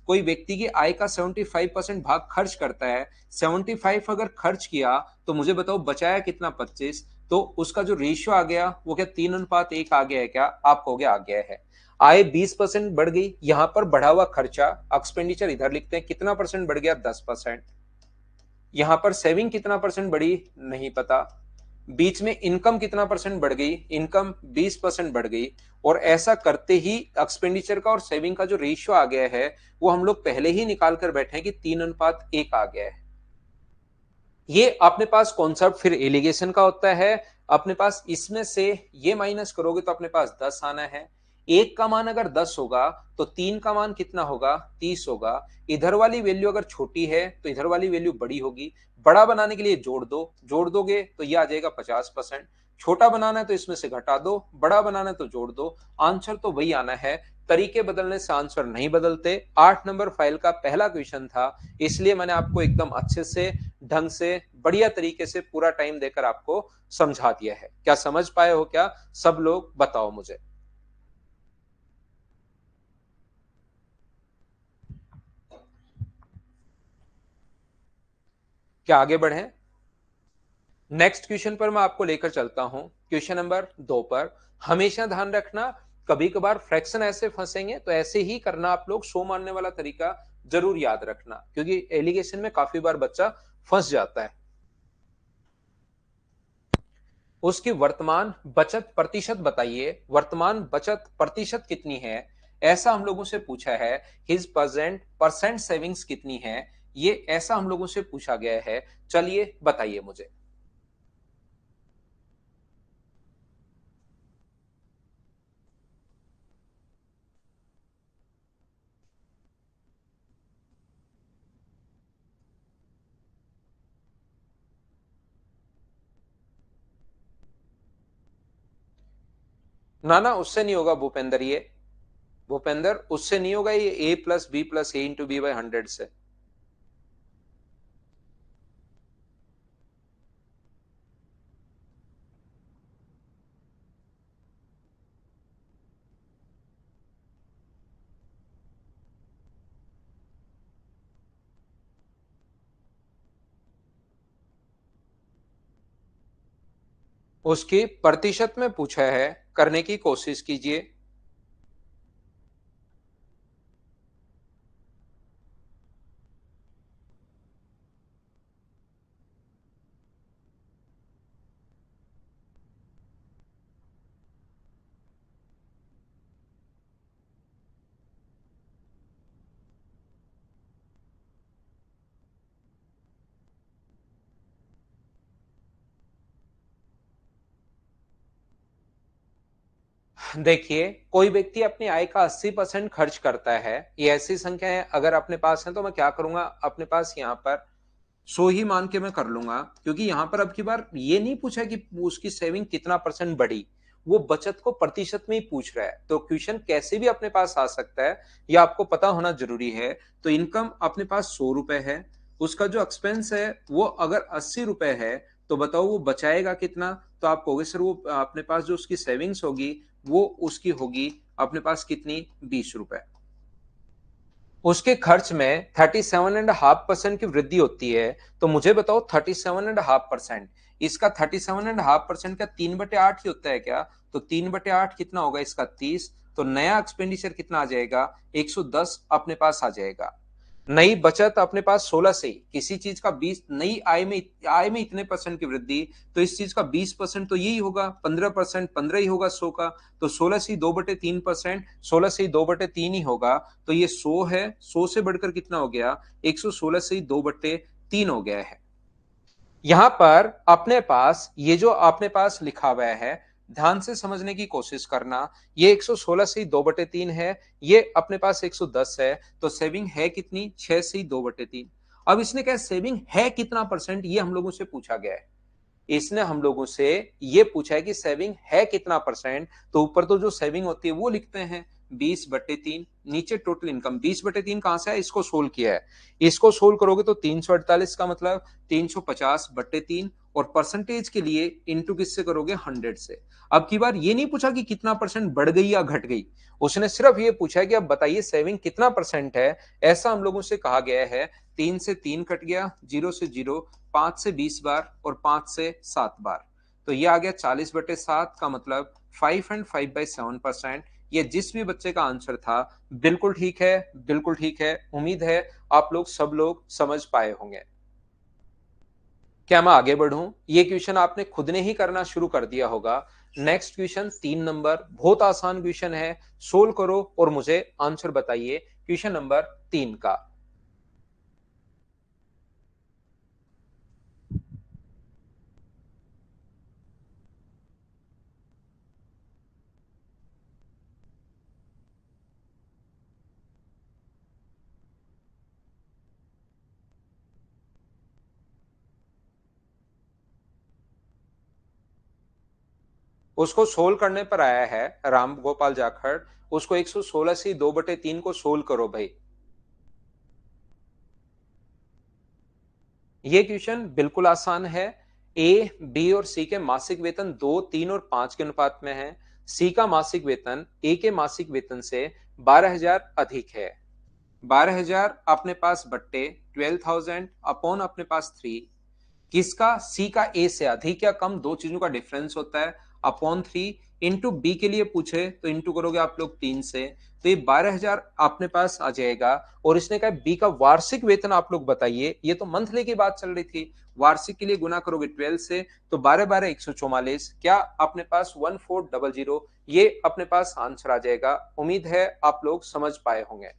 कोई व्यक्ति की आय का 75% भाग खर्च करता है, 75 अगर खर्च किया तो मुझे बताओ बचाया कितना, 25। तो उसका जो रेशियो आ गया वो क्या 3:1 आ गया है क्या? आप कहोगे आ गया है। आय 20% बढ़ गई, यहां पर बढ़ा हुआ खर्चा एक्सपेंडिचर इधर लिखते हैं, कितना परसेंट बढ़ गया? 10%। यहां पर सेविंग कितना परसेंट बढ़ी? नहीं पता। बीच में इनकम कितना परसेंट बढ़ गई? इनकम 20% बढ़ गई। और ऐसा करते ही एक्सपेंडिचर का और सेविंग का जो रेशियो आ गया है वो हम लोग पहले ही निकाल कर बैठे हैं कि 3:1 आ गया है। ये अपने पास कॉन्सेप्ट फिर एलिगेशन का होता है। अपने पास इसमें से ये माइनस करोगे तो अपने पास 10 आना है। एक का मान अगर 10 होगा तो तीन का मान कितना होगा? 30 होगा। इधर वाली वैल्यू अगर छोटी है तो इधर वाली वैल्यू बड़ी होगी। बड़ा बनाने के लिए जोड़ दो, जोड़ दोगे तो ये आ जाएगा 50%। छोटा बनाना है तो इसमें से घटा दो, बड़ा बनाना है तो जोड़ दो। आंसर तो वही आना है। तरीके बदलने से आंसर नहीं बदलते। 8 नंबर फाइल का पहला क्वेश्चन था, इसलिए मैंने आपको एकदम अच्छे से, ढंग से, बढ़िया तरीके से पूरा टाइम देकर आपको समझा दिया है। क्या समझ पाए हो? क्या सब लोग बताओ मुझे। क्या आगे बढ़े? नेक्स्ट क्वेश्चन पर मैं आपको लेकर चलता हूं, क्वेश्चन नंबर 2 पर। हमेशा ध्यान रखना, कभी कभार फ्रैक्शन ऐसे फंसेंगे तो ऐसे ही करना आप लोग। सो मानने वाला तरीका जरूर याद रखना, क्योंकि एलिगेशन में काफी बार बच्चा फंस जाता है। उसकी वर्तमान बचत प्रतिशत बताइए, वर्तमान बचत प्रतिशत कितनी है, ऐसा हम लोगों से पूछा है। हिज प्रेजेंट परसेंट सेविंग्स कितनी है, ये ऐसा हम लोगों से पूछा गया है। चलिए बताइए मुझे। ना ना, उससे नहीं होगा भूपेंद्र। ये भूपेंद्र उससे नहीं होगा, ये A+B+A × B/100 से। उसकी प्रतिशत में पूछा है, करने की कोशिश कीजिए। देखिए, कोई व्यक्ति अपनी आय का 80% खर्च करता है, ये ऐसी संख्या है अगर अपने पास है तो मैं क्या करूंगा, अपने पास यहाँ पर 100 ही मान के मैं कर लूंगा। क्योंकि यहां पर अब की बार ये नहीं पूछा कि उसकी सेविंग कितना परसेंट बढ़ी, वो बचत को प्रतिशत में ही पूछ रहा है। तो क्वेश्चन कैसे भी अपने पास आ सकता है, ये आपको पता होना जरूरी है। तो इनकम अपने पास 100 रुपए है, उसका जो एक्सपेंस है वो अगर 80 रुपए है, तो बताओ वो बचाएगा कितना? तो आप कहोगे सर वो अपने पास जो उसकी सेविंग्स होगी वो उसकी होगी अपने पास कितनी? 20 रुपए। उसके खर्च में 37.5% की वृद्धि होती है। तो मुझे बताओ 37.5%, इसका 37.5% का 3/8 ही होता है क्या? तो 3/8 कितना होगा इसका? 30। तो नया एक्सपेंडिचर कितना आ जाएगा? 110 अपने पास आ जाएगा। नई बचत अपने पास 16 से ही, किसी चीज का 20, नई आय में इतने परसेंट की वृद्धि, तो इस चीज का 20% तो यही होगा, 15%, 15 ही होगा 100 का। तो 16 से 2/3%, 16 से 2/3 ही होगा। तो ये 100 है, 100 से बढ़कर कितना हो गया? 116 से 2/3 हो गया है। यहां पर अपने पास ये जो अपने पास लिखा हुआ है, ध्यान से समझने की कोशिश करना। ये 116 से 2/3 है, ये अपने पास 110 है। तो सेविंग है कितनी? 6 से 2/3। अब इसने क्या सेविंग है कितना परसेंट, ये हम लोगों से पूछा गया है। इसने हम लोगों से ये पूछा है कि सेविंग है कितना परसेंट। तो ऊपर तो जो सेविंग होती है वो लिखते हैं 20/3, नीचे टोटल इनकम 20/3 कहां से है? इसको सोल्व किया है। इसको सोल्व करोगे तो 348 का मतलब 350/3, और परसेंटेज के लिए इंटू किससे करोगे 100 से। अब की बार ये नहीं पूछा कि कितना परसेंट बढ़ गई या घट गई, उसने सिर्फ ये पूछा है कि अब बताइए सेविंग कितना परसेंट है। ऐसा हम लोगों से कहा गया है 3 से 3 कट गया, 0 से 0, 5 से 20 बार और 5 से 7 बार, तो ये आ गया 40/7 का मतलब 5 एंड 5/7%। ये जिस भी बच्चे का आंसर था बिल्कुल ठीक है, बिल्कुल ठीक है। उम्मीद है आप लोग सब लोग समझ पाए होंगे। क्या मैं आगे बढ़ूं? ये क्वेश्चन आपने खुद ने ही करना शुरू कर दिया होगा। नेक्स्ट क्वेश्चन 3 नंबर, बहुत आसान क्वेश्चन है, सोल्व करो और मुझे आंसर बताइए क्वेश्चन नंबर 3 का। उसको सोल्व करने पर आया है राम गोपाल जाखड़, उसको 116 से 2/3 को सोल्व करो भाई। ये क्वेश्चन बिल्कुल आसान है। ए, बी और सी के मासिक वेतन 2, 3 और 5 के अनुपात में है। सी का मासिक वेतन ए के मासिक वेतन से 12,000 अधिक है। 12,000 अपने पास बट्टे 12,000 अपॉन अपने पास 3, किसका? सी का ए से अधिक या कम, दो चीजों का डिफरेंस होता है, अपॉन 3। इंटू बी के लिए पूछे तो इंटू करोगे आप लोग 3 से, तो ये 12,000 अपने पास आ जाएगा। और इसने कहा बी का वार्षिक वेतन आप लोग बताइए, ये तो मंथली की बात चल रही थी, वार्षिक के लिए गुना करोगे 12 से, तो 12 12 144, क्या अपने पास 1400, ये अपने पास आंसर आ जाएगा। उम्मीद है आप लोग समझ पाए होंगे।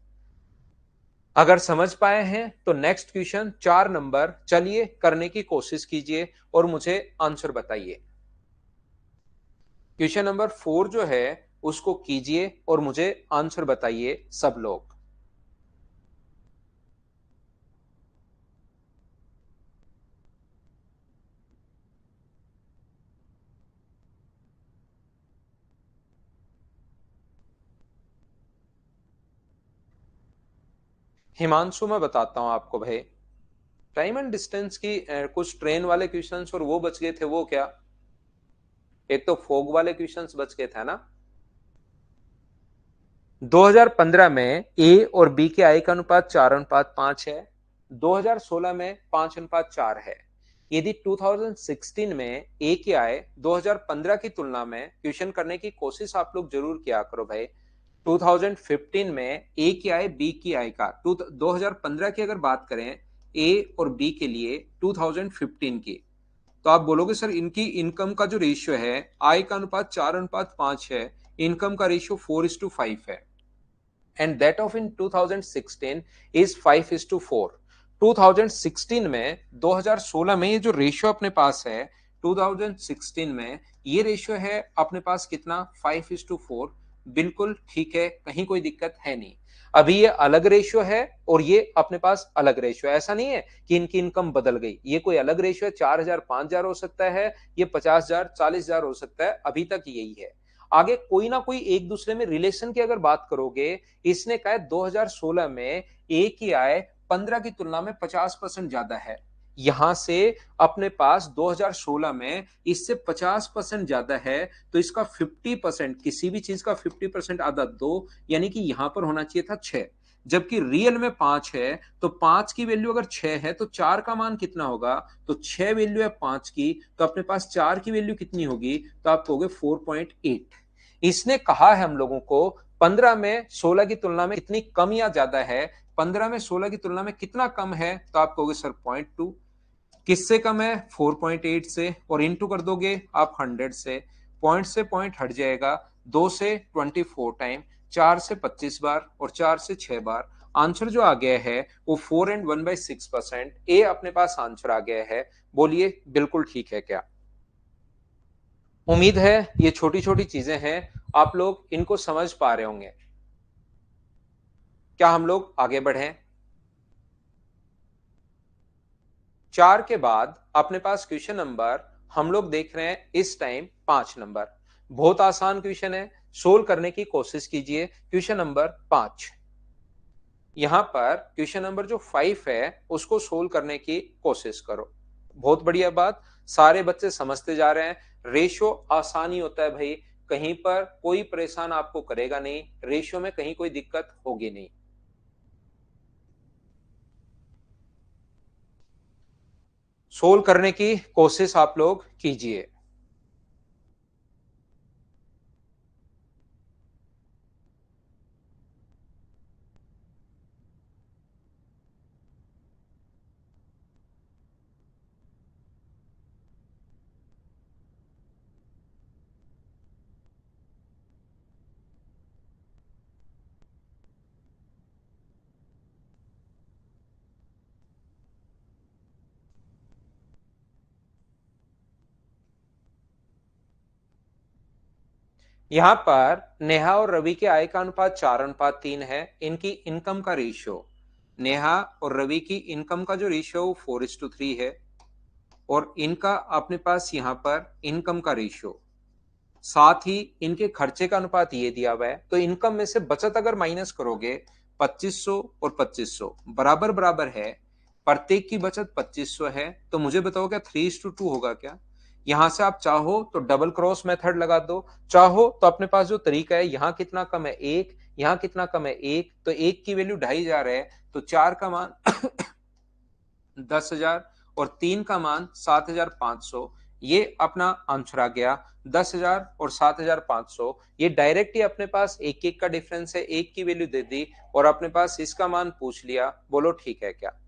अगर समझ पाए हैं तो नेक्स्ट क्वेश्चन 4 नंबर, चलिए करने की कोशिश कीजिए और मुझे आंसर बताइए। क्वेश्चन नंबर 4 जो है उसको कीजिए और मुझे आंसर बताइए सब लोग। हिमांशु मैं बताता हूं आपको भाई, टाइम एंड डिस्टेंस की कुछ ट्रेन वाले क्वेश्चंस और वो बच गए थे, वो क्या, एक तो फोग वाले क्वेश्चंस बच गए थे ना। 2015 में ए और बी के आय का अनुपात 4:5 है। 2016 में 5:4 है। यदि 2016 में ए की आय 2015 की तुलना में, क्वेश्चन करने की कोशिश आप लोग जरूर किया करो भाई, 2015 में ए की आय बी की आय का 2015 की अगर बात करें ए और बी के लिए 2015 की, तो आप बोलोगे सर इनकी इनकम का जो रेशियो है, आय का अनुपात 4:5 है, इनकम का रेशियो 4:5 है, and that of in 2016 is 5:4। 2016 में 2016 में ये जो रेशियो अपने पास है 2016 में, ये रेशियो है अपने पास कितना, 5:4। बिल्कुल ठीक है, कहीं कोई दिक्कत है नहीं। अभी ये अलग रेशियो है और ये अपने पास अलग रेशियो है, ऐसा नहीं है कि इनकी इनकम बदल गई, ये कोई अलग रेशियो है, 4,000 5,000 हो सकता है, ये 50,000 40,000 हो सकता है, अभी तक यही है। आगे कोई ना कोई एक दूसरे में रिलेशन की अगर बात करोगे, इसने कहा 2016 में ए की आय 15 की तुलना में 50% ज्यादा है, यहां से अपने पास 2016 में इससे 50% ज्यादा है, तो इसका 50%, किसी भी चीज का 50% आधा 2, यानी कि यहां पर होना चाहिए था 6, जबकि रियल में 5 है, तो 5 की वैल्यू अगर 6 है तो 4 का मान कितना होगा, तो 6 वैल्यू है 5 की, तो अपने पास 4 की वैल्यू कितनी होगी, तो आप कहोगे 4.8। इसने कहा है हम लोगों को 15 में 16 की तुलना में कितनी कम या ज्यादा है, 15 में 16 की तुलना में कितना कम है, तो आप कहोगे सर 0.2। किससे कम है, 4.8 से, और इंटू कर दोगे आप 100 से, पॉइंट से पॉइंट हट जाएगा, 2 से 24 टाइम, 4 से 25 बार और 4 से 6 बार। आंसर जो आ गया है वो 4 and 1/6%, ए अपने पास आंसर आ गया है। बोलिए बिल्कुल ठीक है क्या? उम्मीद है ये छोटी छोटी चीजें हैं, आप लोग इनको समझ पा रहे होंगे। क्या हम लोग आगे बढ़ें? 4 के बाद अपने पास क्वेश्चन नंबर हम लोग देख रहे हैं इस टाइम 5 नंबर, बहुत आसान क्वेश्चन है, सोल्व करने की कोशिश कीजिए। क्वेश्चन नंबर 5, यहां पर क्वेश्चन नंबर जो 5 है उसको सोल्व करने की कोशिश करो। बहुत बढ़िया बात, सारे बच्चे समझते जा रहे हैं। रेशो आसानी होता है भाई, कहीं पर कोई परेशान आपको करेगा नहीं, रेशो में कहीं कोई दिक्कत होगी नहीं। सोल्व करने की कोशिश आप लोग कीजिए। यहां पर नेहा और रवि के आय का अनुपात 4:3 है। इनकी इनकम का रेशियो, नेहा और रवि की इनकम का जो रेशियो वो 4:3 है। और इनका अपने पास यहाँ पर इनकम का रेशियो, साथ ही इनके खर्चे का अनुपात ये दिया हुआ है। तो इनकम में से बचत अगर माइनस करोगे, 2500 और 2500 बराबर बराबर है, प्रत्येक की बचत 2500 है। तो मुझे बताओ क्या 3:2 होगा क्या? यहां से आप चाहो तो डबल क्रॉस मेथड लगा दो, चाहो तो अपने पास जो तरीका है, यहां कितना कम है 1, यहां कितना कम है 1, तो 1 की वैल्यू 2.5 है, तो 4 का मान 10,000 और 3 का मान 7,500। ये अपना आंसर आ गया। 10,000 और 7,500, ये डायरेक्ट ही अपने पास एक एक का डिफरेंस है, एक की वैल्यू दे दी और अपने पास इसका मान पूछ लिया। बोलो ठीक है क्या?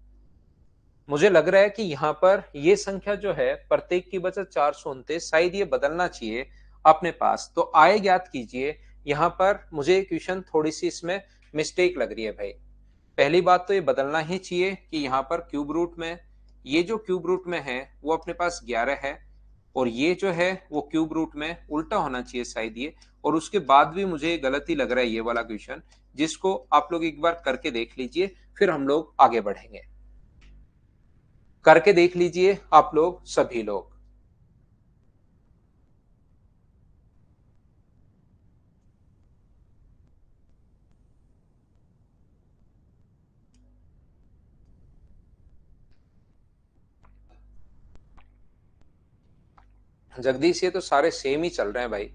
मुझे लग रहा है कि यहाँ पर ये संख्या जो है, प्रत्येक की बचत 429, शायद ये बदलना चाहिए अपने पास। तो आय ज्ञात कीजिए। यहाँ पर मुझे क्वेश्चन थोड़ी सी इसमें मिस्टेक लग रही है भाई। पहली बात तो ये बदलना ही चाहिए कि यहाँ पर क्यूब रूट में, ये जो क्यूब रूट में है वो अपने पास 11 है, और ये जो है वो क्यूब रूट में उल्टा होना चाहिए शायद ये। और उसके बाद भी मुझे गलती लग रहा है ये वाला क्वेश्चन, जिसको आप लोग एक बार करके देख लीजिए, फिर हम लोग आगे बढ़ेंगे। करके देख लीजिए आप लोग सभी लोग। जगदीश ये तो सारे सेम ही चल रहे हैं भाई।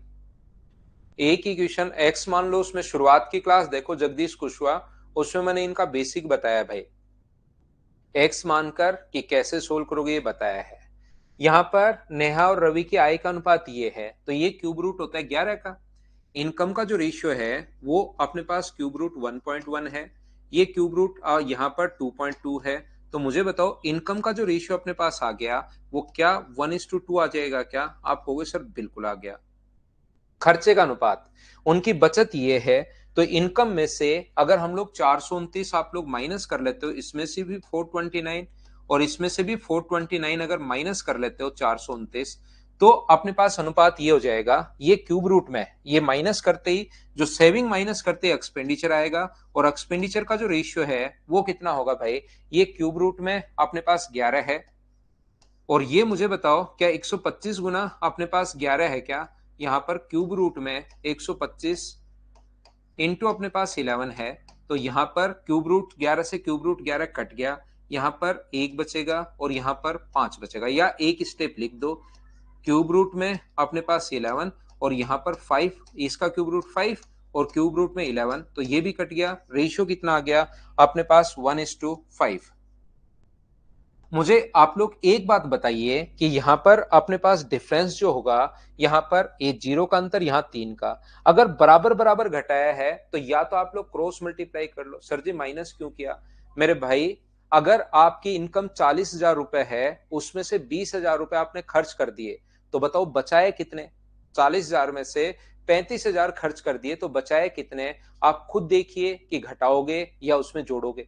एक ही क्वेश्चन एक्स मान लो, उसमें शुरुआत की क्लास देखो जगदीश कुशवाहा, उसमें मैंने इनका बेसिक बताया भाई, एक्स मानकर कि कैसे सोल्व करोगे ये बताया है। यहां पर नेहा और रवि की आय का अनुपात ये है, तो ये क्यूब रूट होता है 11 का। इनकम का जो रेशियो है वो अपने पास क्यूब रूट 1.1 है, ये क्यूब रूट यहाँ पर 2.2 है। तो मुझे बताओ इनकम का जो रेशियो अपने पास आ गया वो क्या 1:2 आ जाएगा क्या? आप कहोगे सर बिल्कुल आ गया। खर्चे का अनुपात, उनकी बचत ये है, तो इनकम में से अगर हम लोग 429 आप लोग माइनस कर लेते हो, इसमें से भी 429 और इसमें से भी 429 अगर माइनस कर लेते हो 429, तो अपने पास अनुपात ये हो जाएगा। ये क्यूब रूट में ये माइनस करते ही जो सेविंग माइनस करते ही एक्सपेंडिचर आएगा, और एक्सपेंडिचर का जो रेशियो है वो कितना होगा भाई? ये क्यूब रूट में अपने पास 11 है, और ये मुझे बताओ क्या 125 गुना अपने पास 11 है क्या? यहाँ पर क्यूब रूट में 125 इंटू अपने पास 11 है, तो यहाँ पर क्यूब रूट 11 से क्यूब रूट 11 कट गया, यहाँ पर 1 बचेगा और यहाँ पर 5 बचेगा। या एक स्टेप लिख दो, क्यूब रूट में अपने पास 11 और यहाँ पर 5, इसका क्यूब रूट 5 और क्यूब रूट में 11, तो ये भी कट गया। रेशियो कितना आ गया अपने पास? 1:5। मुझे आप लोग एक बात बताइए कि यहां पर अपने पास डिफरेंस जो होगा, यहां पर एक 0 का अंतर, यहां 3 का, अगर बराबर बराबर घटाया है तो या तो आप लोग क्रॉस मल्टीप्लाई कर लो। सर जी माइनस क्यों किया? मेरे भाई, अगर आपकी इनकम 40,000 रुपए है, उसमें से 20,000 रुपए आपने खर्च कर दिए, तो बताओ बचाए कितने? 40,000 में से 35,000 खर्च कर दिए, तो बचाए कितने? आप खुद देखिए कि घटाओगे या उसमें जोड़ोगे।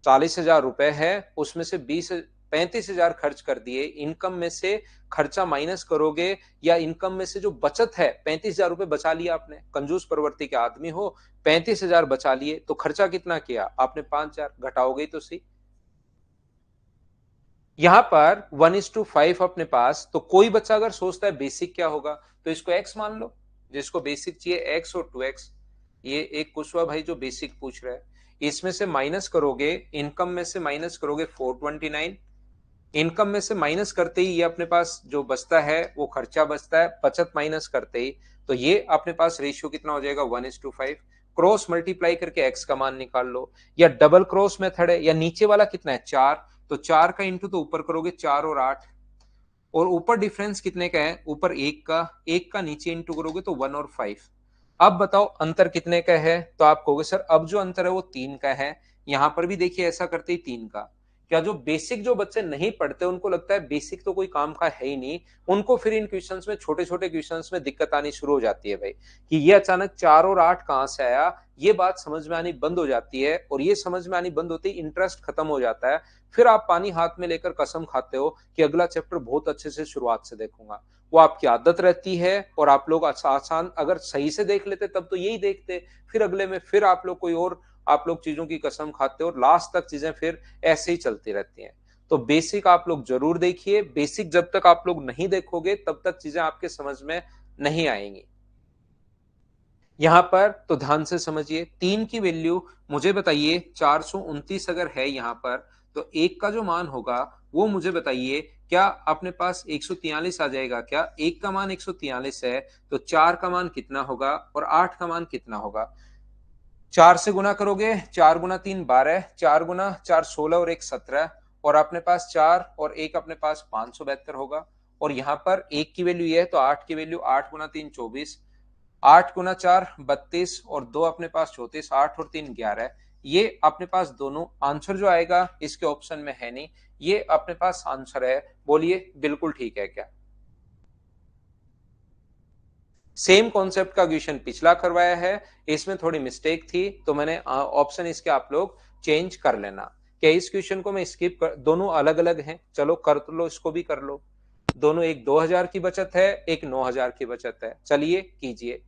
40,000 रुपए है, उसमें से 35,000 खर्च कर दिए, इनकम में से खर्चा माइनस करोगे, या इनकम में से जो बचत है 35,000 रुपए बचा लिया आपने, कंजूस प्रवृत्ति के आदमी हो, 35,000 बचा लिए, तो खर्चा कितना किया आपने? 5,000। घटाओगे तो सही। यहां पर 1:5 अपने पास, तो कोई बच्चा अगर सोचता है बेसिक क्या होगा, तो इसको एक्स मान लो, जिसको बेसिक चाहिए एक्स और 2x। ये एक कुशवा भाई जो बेसिक पूछ रहा है, इसमें से माइनस करोगे, इनकम में से माइनस करोगे 429, इनकम में से माइनस करते ही ये अपने पास जो बचता है वो खर्चा बचता है, बचत माइनस करते ही तो ये अपने पास रेशियो कितना हो जाएगा 1:5। क्रॉस मल्टीप्लाई करके एक्स का मान निकाल लो, या डबल क्रॉस मेथड है, या नीचे वाला कितना है 4, तो 4 का इंटू तो ऊपर करोगे 4 और 8, और ऊपर डिफरेंस कितने का है, ऊपर एक का नीचे इंटू करोगे तो 1 और 5। अब बताओ अंतर कितने का है, तो आप कहोगे सर अब जो अंतर है वो 3 का है। यहां पर भी देखिए ऐसा करते ही 3 का। क्या जो बेसिक जो बच्चे नहीं पढ़ते उनको लगता है बेसिक तो कोई काम का है ही नहीं, उनको फिर इन क्वेश्चंस में छोटे छोटे क्वेश्चंस में दिक्कत आनी शुरू हो जाती है भाई, कि ये अचानक 4 और 8 कहां से आया, ये बात समझ में आनी बंद हो जाती है, और ये समझ में आनी बंद होती है इंटरेस्ट खत्म हो जाता है। फिर आप पानी हाथ में लेकर कसम खाते हो कि अगला चैप्टर बहुत अच्छे से शुरुआत से देखूंगा। वो आपकी आदत रहती है, और आप लोग आसान अगर सही से देख लेते तब तो यही देखते, फिर अगले में फिर आप लोग कोई और आप लोग चीजों की कसम खाते हो, और लास्ट तक चीजें फिर ऐसे ही चलती रहती हैं। तो बेसिक आप लोग जरूर देखिए, बेसिक जब तक आप लोग नहीं देखोगे तब तक चीजें आपके समझ में नहीं आएंगी। यहां पर तो ध्यान से समझिए, 3 की वैल्यू मुझे बताइए 429 अगर है यहां पर, तो एक का जो मान होगा वो मुझे बताइए, क्या अपने पास 143 आ जाएगा क्या? एक का मान 143 है, तो 4 का मान कितना होगा और 8 का मान कितना होगा? 4 से गुना करोगे, 4 गुना 3 12, 4 गुना 4 16 और 1 17, और अपने पास 4 और 1 अपने पास 572 होगा। और यहां पर 1 की वैल्यू ये है, तो 8 की वैल्यू 8 गुना 3 24, 8 गुना 4 32, और 2 अपने पास 34, 8 और 3 11। ये अपने पास दोनों आंसर जो आएगा इसके ऑप्शन में है नहीं, ये अपने पास आंसर है। बोलिए बिल्कुल ठीक है क्या? सेम कॉन्सेप्ट का क्वेश्चन पिछला करवाया है, इसमें थोड़ी मिस्टेक थी तो मैंने ऑप्शन इसके आप लोग चेंज कर लेना। क्या इस क्वेश्चन को मैं स्किप कर, दोनों अलग अलग हैं, चलो कर तो लो, इसको भी कर लो। दोनों एक 2000 की बचत है, एक 9000 की बचत है, चलिए कीजिए,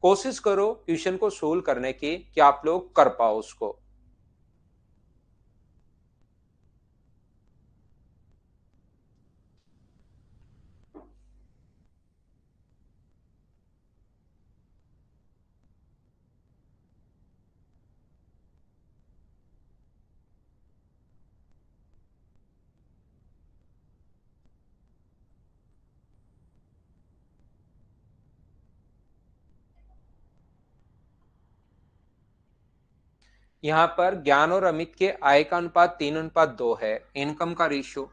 कोशिश करो क्वेश्चन को सोल्व करने की कि आप लोग कर पाओ उसको। यहां पर ज्ञान और अमित के आय का अनुपात 3:2 है, इनकम का रेशियो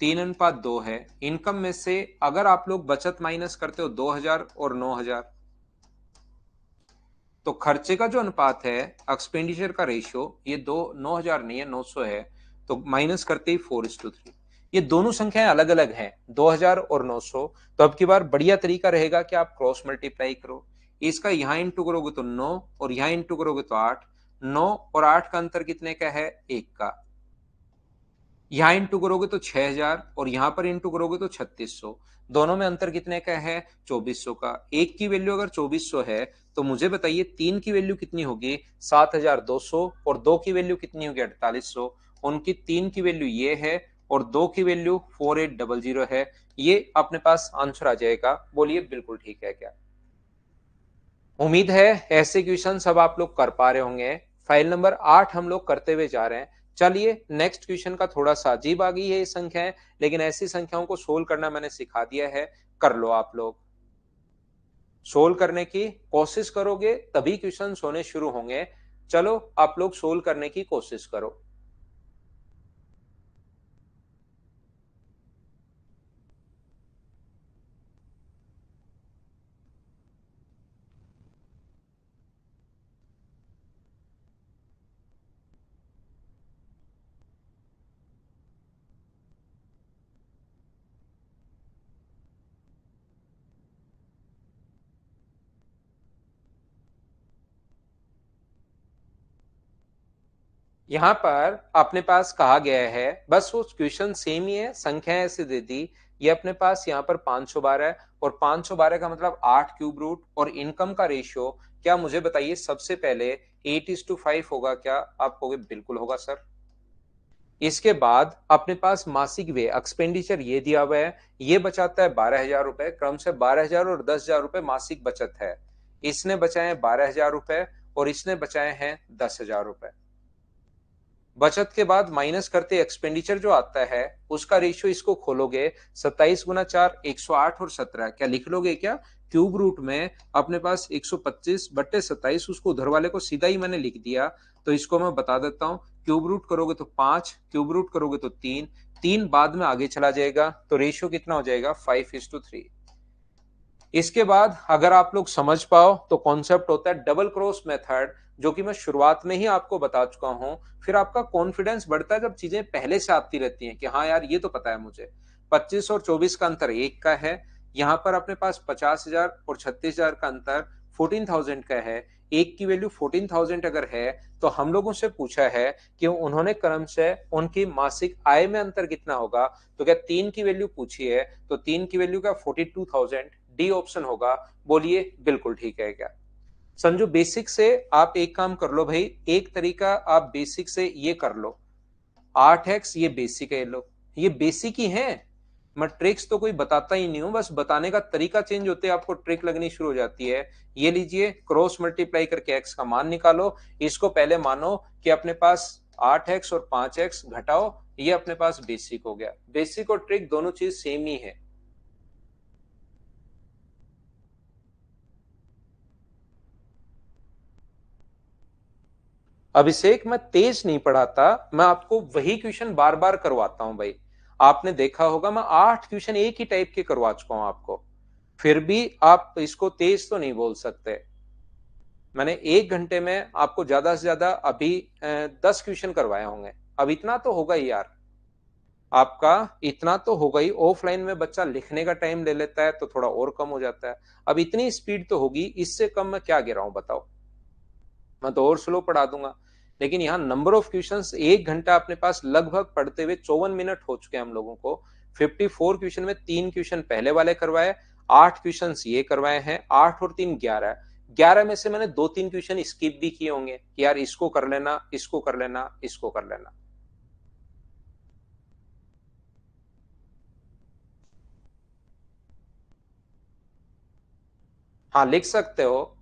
3:2 है। इनकम में से अगर आप लोग बचत माइनस करते हो 2000 और 9000, तो खर्चे का जो अनुपात है, एक्सपेंडिचर का रेशियो, ये दो 9000 नहीं है 900 है, तो माइनस करते ही 4:3। ये दोनों संख्याएं अलग अलग हैं, 2000 और 900। तो अब की बार बढ़िया तरीका रहेगा कि आप क्रॉस मल्टीप्लाई करो, इसका यहां इंटू करोगे तो 9, और यहां इंटू करोगे तो 8। 9 और 8 का अंतर कितने का है? एक का। यहां इंटू करोगे तो 6000, और यहां पर इंटू करोगे तो 3600। दोनों में अंतर कितने का है? 2400 का। एक की वैल्यू अगर 2400 है, तो मुझे बताइए तीन की वैल्यू कितनी होगी? 7200, और दो की वैल्यू कितनी होगी? 4800। उनकी तीन की वैल्यू ये है, और दो की वैल्यू 4800 है। ये अपने पास आंसर आ जाएगा। बोलिए बिल्कुल ठीक है क्या? उम्मीद है ऐसे क्वेश्चन सब आप लोग कर पा रहे होंगे। फाइल नंबर 8 हम लोग करते हुए जा रहे हैं। चलिए नेक्स्ट क्वेश्चन का थोड़ा सा अजीब आ गई है ये संख्याएं, लेकिन ऐसी संख्याओं को सोल्व करना मैंने सिखा दिया है, कर लो आप लोग। सोल्व करने की कोशिश करोगे तभी क्वेश्चन होने शुरू होंगे। चलो आप लोग सोल्व करने की कोशिश करो। यहाँ पर अपने पास कहा गया है, बस वो क्वेश्चन सेम ही है, संख्या ऐसे दे दी। ये अपने पास यहाँ पर 512 है, और 512 का मतलब 8 क्यूब रूट, और इनकम का रेशियो क्या मुझे बताइए सबसे पहले 8:5 होगा क्या? आप कहोगे बिल्कुल होगा सर। इसके बाद अपने पास मासिक व्यय एक्सपेंडिचर ये दिया हुआ है, ये बचाता है 12,000 रुपए, क्रम से 12,000 और 10,000 रुपए मासिक बचत है। इसने बचाए 12,000 रुपए, और इसने बचाए हैं 10,000 रुपए। बचत के बाद माइनस करते एक्सपेंडिचर जो आता है उसका रेशियो इसको खोलोगे, 27 गुना 4 108 और 17 क्या लिख लोगे क्या? क्यूब रूट में अपने पास 125/27, उसको उधर वाले को सीधा ही मैंने लिख दिया। तो इसको मैं बता देता हूं, क्यूब रूट करोगे तो 5, क्यूब रूट करोगे तो 3, 3 बाद में आगे चला जाएगा, तो रेशियो कितना हो जाएगा 5:3। इसके बाद अगर आप लोग समझ पाओ तो कॉन्सेप्ट होता है डबल क्रॉस मेथड, जो कि मैं शुरुआत में ही आपको बता चुका हूं। फिर आपका कॉन्फिडेंस बढ़ता है जब चीजें पहले से आती रहती हैं कि हाँ यार ये तो पता है मुझे। 25 और 24 का अंतर 1 का है, यहाँ पर अपने पास 50,000 और 36,000 का अंतर 14,000 का है। एक की वैल्यू 14,000 अगर है तो हम लोगों से पूछा है कि उन्होंने क्रम से उनकी मासिक आय में अंतर कितना होगा। तो क्या 3 की वैल्यू पूछी है, तो 3 की वैल्यू का 42,000, डी ऑप्शन होगा। बोलिए बिल्कुल ठीक है क्या? संजू बेसिक से आप एक काम कर लो भाई, एक तरीका आप बेसिक से ये कर लो, 8x ये बेसिक है, लो ये बेसिक ही है। मैं ट्रिक्स तो कोई बताता ही नहीं हूं, बस बताने का तरीका चेंज होते आपको ट्रिक लगनी शुरू हो जाती है। ये लीजिए, क्रॉस मल्टीप्लाई करके x का मान निकालो। इसको पहले मानो कि अपने पास 8x और 5x घटाओ, ये अपने पास बेसिक हो गया। बेसिक और ट्रिक दोनों चीज सेम ही है। अभिषेक मैं तेज नहीं पढ़ाता, मैं आपको वही क्वेश्चन बार बार करवाता हूं भाई। आपने देखा होगा मैं 8 क्वेश्चन एक ही टाइप के करवा चुका हूं आपको, फिर भी आप इसको तेज तो नहीं बोल सकते। मैंने 1 घंटे में आपको ज्यादा से ज्यादा अभी 10 क्वेश्चन करवाए होंगे। अब इतना तो होगा ही यार, आपका इतना तो होगा ही। ऑफलाइन में बच्चा लिखने का टाइम ले लेता है तो थोड़ा और कम हो जाता है, अब इतनी स्पीड तो होगी, इससे कम मैं क्या गिराऊं बताओ? मैं तो और स्लो पढ़ा दूंगा। लेकिन यहाँ नंबर ऑफ क्वेश्चंस 1 घंटा अपने पास लगभग पढ़ते हुए 54 मिनट हो चुके हैं हम लोगों को। 54 क्वेश्चन में 3 क्वेश्चन पहले वाले करवाए, 8 क्वेश्चन ये करवाए हैं, 8 और 3 11। 11 में से मैंने 2-3 क्वेश्चन स्किप भी किए होंगे कि यार इसको कर लेना, इसको कर लेना, इसको कर लेना। हाँ लिख सकते हो।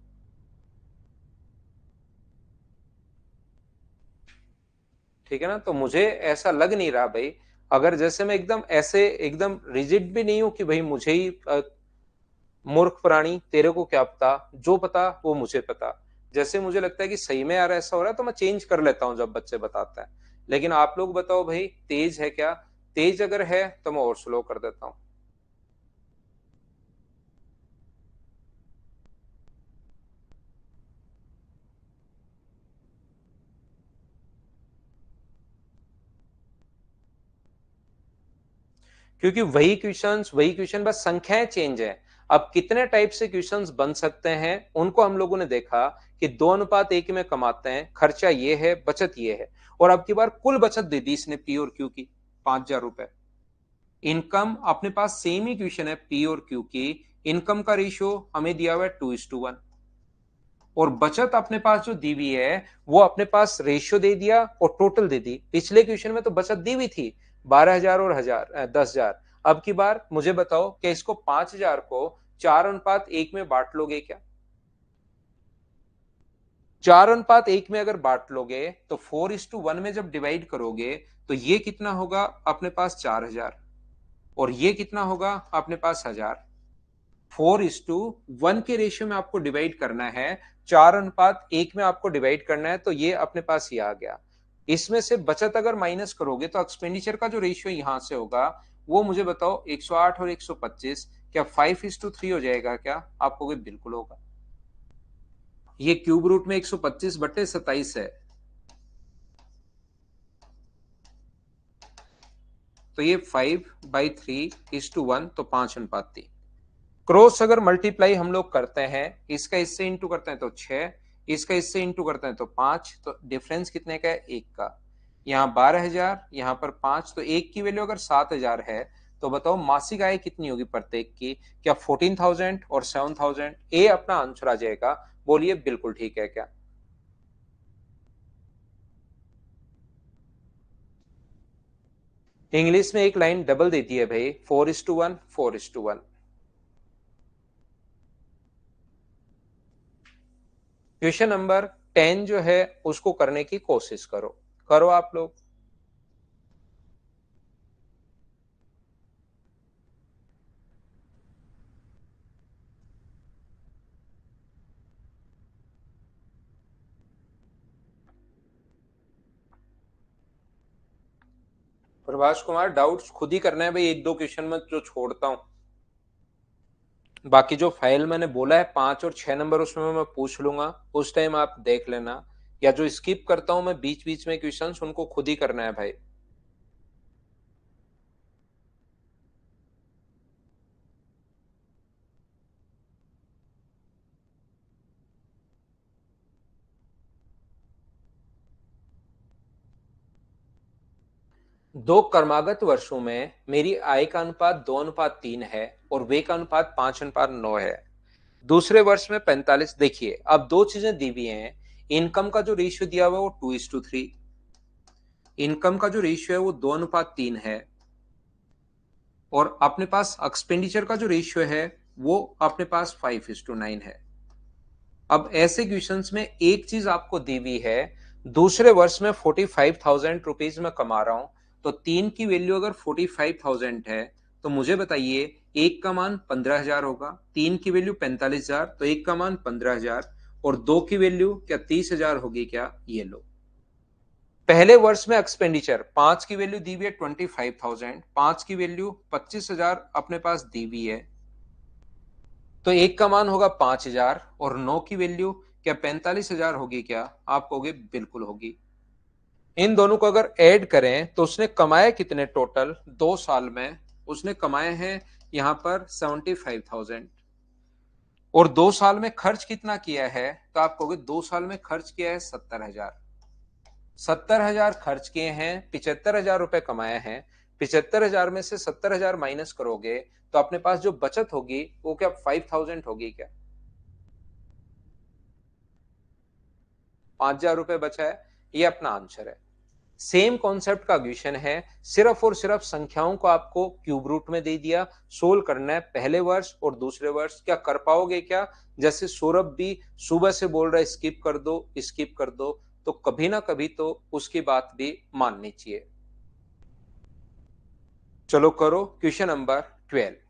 ठीक है ना, तो मुझे ऐसा लग नहीं रहा भाई, अगर जैसे मैं एकदम ऐसे एकदम रिजिड भी नहीं हूं कि भाई मुझे ही मूर्ख प्राणी तेरे को क्या पता, जो पता वो मुझे पता। जैसे मुझे लगता है कि सही में यार ऐसा हो रहा है तो मैं चेंज कर लेता हूं जब बच्चे बताते हैं। लेकिन आप लोग बताओ भाई, तेज है क्या? तेज अगर है तो मैं और स्लो कर देता हूं। क्योंकि वही क्वेश्चन, बस संख्याएं चेंज है। अब कितने टाइप से क्वेश्चंस बन सकते हैं उनको हम लोगों ने देखा कि 2:1 में कमाते हैं, खर्चा ये है, बचत ये है। और अब की बार कुल बचत दे दी इसने पी और क्यू की, 5,000 रुपए। इनकम अपने पास सेम ही क्वेश्चन है पी और क्यू की, इनकम का रेशियो हमें दिया हुआ है 2:1। और बचत अपने पास जो दी हुई है वो अपने पास रेशियो दे दिया और टोटल दे दी। पिछले क्वेश्चन में तो बचत दी हुई थी 12,000 और 10,000। अब की बार मुझे बताओ कि इसको 5,000 को 4:1 में बांट लोगे क्या? 4:1 में अगर बांट लोगे तो 4:1 में जब डिवाइड करोगे तो ये कितना होगा अपने पास 4,000, और ये कितना होगा अपने पास 1,000। 4:1 के रेशियो में आपको डिवाइड करना है, 4:1 में आपको डिवाइड करना है, तो ये अपने पास ये आ गया। इसमें से बचत अगर माइनस करोगे तो एक्सपेंडिचर का जो रेशियो यहां से होगा वो मुझे बताओ 108 और 125 क्या 5:3 हो जाएगा क्या? आपको भी बिल्कुल होगा। ये क्यूब रूट में 125/27 है, तो ये 5/3:1, तो 5:3। क्रॉस अगर मल्टीप्लाई हम लोग करते हैं, इसका इससे इंटू करते हैं तो 6, इसका इससे इंटू करते हैं तो 5, तो डिफरेंस कितने का है? 1 का। यहाँ 12,000, यहाँ पर 5, तो एक की वैल्यू अगर 7,000 है तो बताओ मासिक आय कितनी होगी प्रत्येक की? क्या 14,000 और 7,000? ए अपना आंसर आ जाएगा। बोलिए बिल्कुल ठीक है क्या? इंग्लिश में एक लाइन डबल देती है भाई, 4:1, 4:1। क्वेश्चन नंबर 10 जो है उसको करने की कोशिश करो। करो आप लोग। प्रभाष कुमार, डाउट्स खुद ही करना है भाई, एक दो क्वेश्चन में जो छोड़ता हूँ। बाकी जो फाइल मैंने बोला है 5 और 6 नंबर, उसमें मैं पूछ लूंगा, उस टाइम आप देख लेना। या जो स्किप करता हूं मैं बीच बीच में क्वेश्चंस, उनको खुद ही करना है भाई। दो क्रमागत वर्षों में मेरी आय का अनुपात 2:3 है और व्यय का अनुपात 5:9 है। दूसरे वर्ष में 45। देखिए अब दो चीजें दी हुई हैं। इनकम का जो रेशियो दिया हुआ है वो 2:3। इनकम का जो रेशियो है वो 2:3 है। और अपने पास एक्सपेंडिचर का जो रेशियो है वो अपने पास 5:9 है। अब ऐसे क्वेश्चंस में एक चीज आपको दी हुई है, दूसरे वर्ष में 45,000 रुपीज में कमा रहा हूं, तो तीन की वैल्यू अगर 45,000 है तो मुझे बताइए एक का मान 15,000 होगा, तीन की वैल्यू 45,000, तो एक का मान 15,000, और दो की वैल्यू क्या 30,000 होगी क्या? ये लो। पहले वर्ष में एक्सपेंडिचर 5 की वैल्यू दी हुई है 25,000, 5 की वैल्यू 25,000 अपने पास दी हुई है, तो एक का मान होगा 5,000, और 9 की वैल्यू क्या 45,000 होगी क्या? आप कहोगे बिल्कुल होगी। इन दोनों को अगर ऐड करें तो उसने कमाए कितने टोटल 2 साल में? उसने कमाए हैं यहां पर 75,000। और 2 साल में खर्च कितना किया है? तो आप कहोगे 2 साल में खर्च किया है 70,000। 70,000 खर्च किए हैं, 75,000 रुपए कमाए हैं। 75,000 में से 70,000 माइनस करोगे तो अपने पास जो बचत होगी वो क्या 5,000 होगी क्या? 5,000 रुपए बचा है। ये अपना आंसर है। सेम कॉन्सेप्ट का क्वेश्चन है, सिर्फ और सिर्फ संख्याओं को आपको क्यूब रूट में दे दिया, सोल्व करना है पहले वर्ष और दूसरे वर्ष। क्या कर पाओगे क्या? जैसे सौरभ भी सुबह से बोल रहा है स्किप कर दो स्किप कर दो, तो कभी ना कभी तो उसकी बात भी माननी चाहिए। चलो करो क्वेश्चन नंबर 12।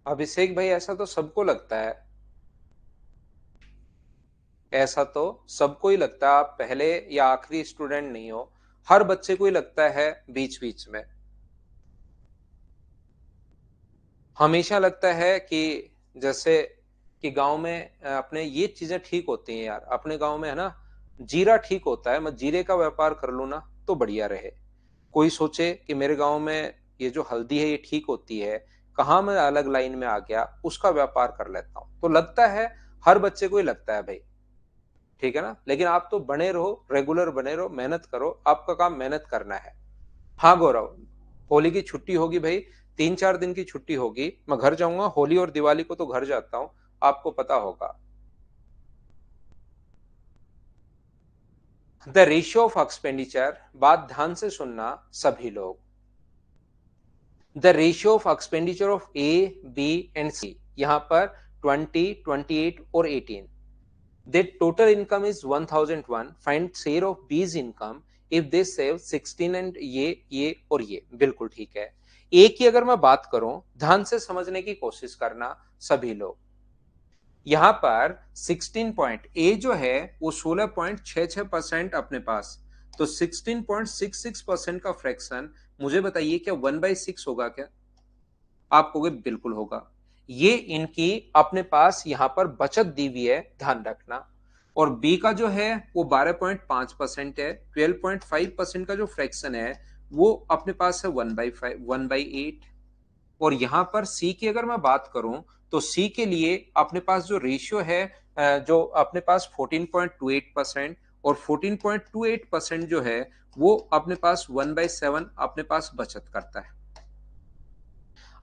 अभिषेक भाई, ऐसा तो सबको लगता है, ऐसा तो सबको ही लगता है। आप पहले या आखिरी स्टूडेंट नहीं हो, हर बच्चे को ही लगता है बीच बीच में। हमेशा लगता है कि जैसे कि गांव में अपने ये चीजें ठीक होती हैं यार, अपने गांव में है ना, जीरा ठीक होता है, मैं जीरे का व्यापार कर लूं ना तो बढ़िया रहे। कोई सोचे कि मेरे गांव में ये जो हल्दी है ये ठीक होती है, कहाँ मैं अलग लाइन में आ गया, उसका व्यापार कर लेता हूं। तो लगता है, हर बच्चे को ही लगता है भाई, ठीक है ना। लेकिन आप तो बने रहो, रेगुलर बने रहो, मेहनत करो, आपका काम मेहनत करना है। हाँ गौरव, होली की छुट्टी होगी भाई, 3-4 दिन की छुट्टी होगी, मैं घर जाऊंगा। होली और दिवाली को तो घर जाता हूँ, आपको पता होगा। द रेशियो ऑफ एक्सपेंडिचर, बात ध्यान से सुनना सभी लोग। The ratio of expenditure of A, B and C, यहां पर 20, 28 और 18। Their total income is 1001. Find share of B's income if they save 16 and ये और ये। बिल्कुल ठीक है। ए की अगर मैं बात करूं, ध्यान से समझने की कोशिश करना सभी लोग। यहां पर 16 पॉइंट ए जो है वो 16.66% अपने पास, तो 16.66% का फ्रैक्शन, मुझे बताइए क्या 1/6 होगा क्या? आप कहोगे बिल्कुल होगा। ये इनकी अपने पास यहां पर बचत दी हुई है, ध्यान रखना। और बी का जो है वो 12.5% है, 12.5% का जो फ्रैक्शन है वो अपने पास है 1/5, 1/8। और यहां पर सी की अगर मैं बात करूं, तो सी के लिए अपने पास जो रेशियो है, जो अपने पास 14.28%, और 14.28% जो है वो अपने पास 1/7 अपने पास बचत करता है।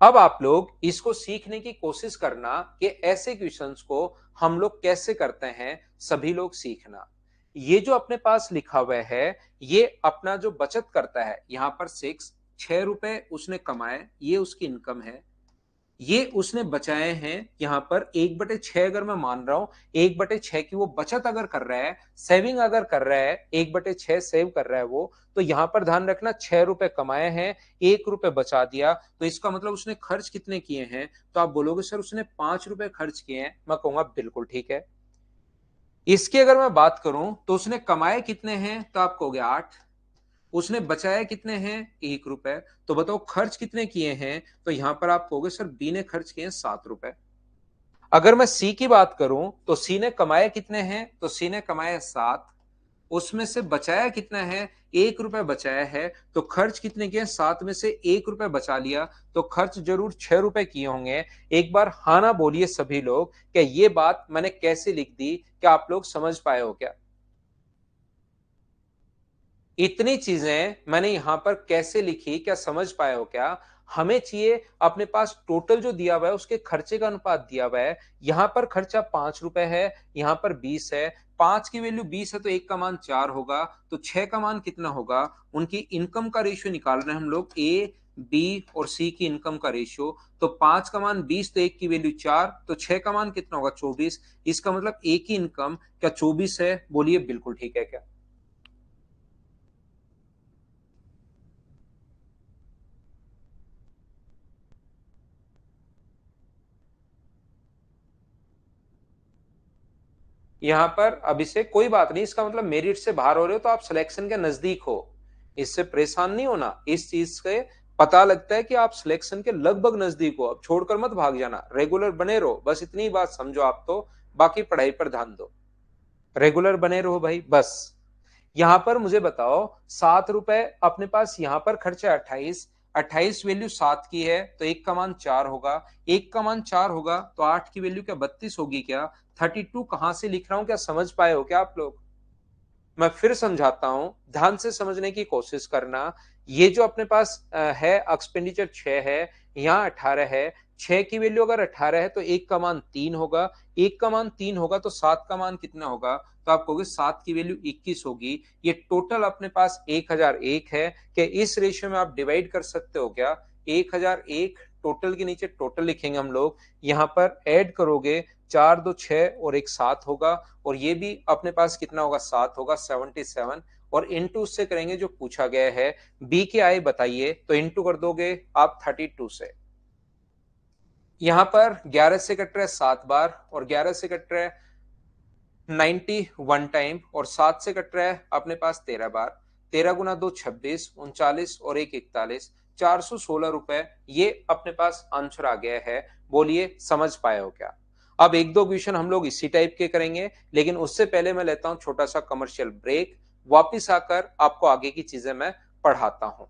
अब आप लोग इसको सीखने की कोशिश करना कि ऐसे क्वेश्चंस को हम लोग कैसे करते हैं, सभी लोग सीखना। ये जो अपने पास लिखा हुआ है, ये अपना जो बचत करता है, यहां पर 6 रुपए उसने कमाए, ये उसकी इनकम है। ये उसने बचाए हैं यहां पर 1/6 अगर मैं मान रहा हूं, 1/6 की वो बचत अगर कर रहा है, सेविंग अगर कर रहा है, 1/6 सेव कर रहा है वो, तो यहां पर ध्यान रखना 6 रुपए कमाए हैं, 1 रुपए बचा दिया, तो इसका मतलब उसने खर्च कितने किए हैं? तो आप बोलोगे सर उसने 5 रुपए खर्च किए हैं, मैं कहूंगा बिल्कुल ठीक है। इसकी अगर मैं बात करूं तो उसने कमाए कितने हैं, तो आप कहोगे 8। उसने बचाया कितने हैं, 1 रुपए। तो बताओ खर्च कितने किए हैं, तो यहां पर आप कहोगे सर बी ने खर्च किए हैं 7 रुपए। अगर मैं सी की बात करूं तो सी ने कमाए कितने हैं, तो सी ने कमाए 7। उसमें से बचाया कितना है, 1 रुपए बचाया है। तो खर्च कितने किए, 7 में से 1 रुपए बचा लिया, तो खर्च जरूर 6 रुपए किए होंगे। एक बार हाँ ना बोलिए सभी लोग, क्या ये बात मैंने कैसे लिख दी, क्या आप लोग समझ पाए हो क्या? इतनी चीजें मैंने यहां पर कैसे लिखी, क्या समझ पाए हो क्या? हमें चाहिए अपने पास टोटल जो दिया हुआ है उसके खर्चे का अनुपात दिया हुआ है। यहां पर खर्चा 5 रुपए है, यहां पर 20 है। 5 की वैल्यू 20 है तो 1 का मान 4 होगा, तो 6 का मान कितना होगा? उनकी इनकम का रेशियो निकाल रहे हैं हम लोग, ए बी और सी की इनकम का रेशियो। तो 5 का मान 20, तो 1 की वैल्यू 4, तो 6 का मान कितना होगा? 24। इसका मतलब ए की इनकम क्या 24 है? बोलिए बिल्कुल ठीक है क्या? यहाँ पर अभिषेक कोई बात नहीं, इसका मतलब मेरिट से बाहर हो रहे हो तो आप सिलेक्शन के नजदीक हो, इससे परेशान नहीं होना। इस चीज से पता लगता है कि आप सिलेक्शन के लगभग नजदीक हो। अब छोड़कर मत भाग जाना, रेगुलर बने रहो, बस इतनी बात समझो आप तो। बाकी पढ़ाई पर ध्यान दो, रेगुलर बने रहो भाई बस। यहां पर मुझे बताओ, 7 रुपए अपने पास यहां पर खर्चा है 28। 28 वैल्यू 7 की है तो 1 का मान 4 होगा। 1 का मान 4 होगा तो 8 की वैल्यू क्या 32 होगी क्या? 32 कहां से लिख रहा हूं, क्या समझ पाए हो क्या आप लोग? मैं फिर समझाता हूं, ध्यान से समझने की कोशिश करना। ये जो अपने पास है एक्सपेंडिचर 6 है, यहाँ 18 है। 6 की वैल्यू अगर 18 है तो 1 का मान 3 होगा। 1 का मान 3 होगा तो 7 का मान कितना होगा? तो आप कहोगे 7 की वैल्यू 21 होगी। ये टोटल अपने पास 1001 है। क्या इस रेशियो में आप डिवाइड कर सकते हो क्या? 1001 टोटल के नीचे टोटल लिखेंगे हम लोग, यहाँ पर ऐड करोगे, 4 2 6 और एक 7 होगा, और ये भी अपने पास कितना होगा? 7 होगा, 77। और इंटू उससे करेंगे जो पूछा गया है, बी की आय बताइए, तो इंटू कर दोगे आप 32 से। यहां पर 11 से कट रहा है 7 बार, और 11 से कट रहा है 91 टाइम, और 7 से कट रहा है अपने पास 13 बार। 13 गुना 2 26, 39 और 1 41, 416 रुपए ये अपने पास आंसर आ गया है। बोलिए समझ पाए हो क्या? अब एक दो क्वेश्चन हम लोग इसी टाइप के करेंगे, लेकिन उससे पहले मैं लेता हूं छोटा सा कमर्शियल ब्रेक। वापिस आकर आपको आगे की चीजें मैं पढ़ाता हूं।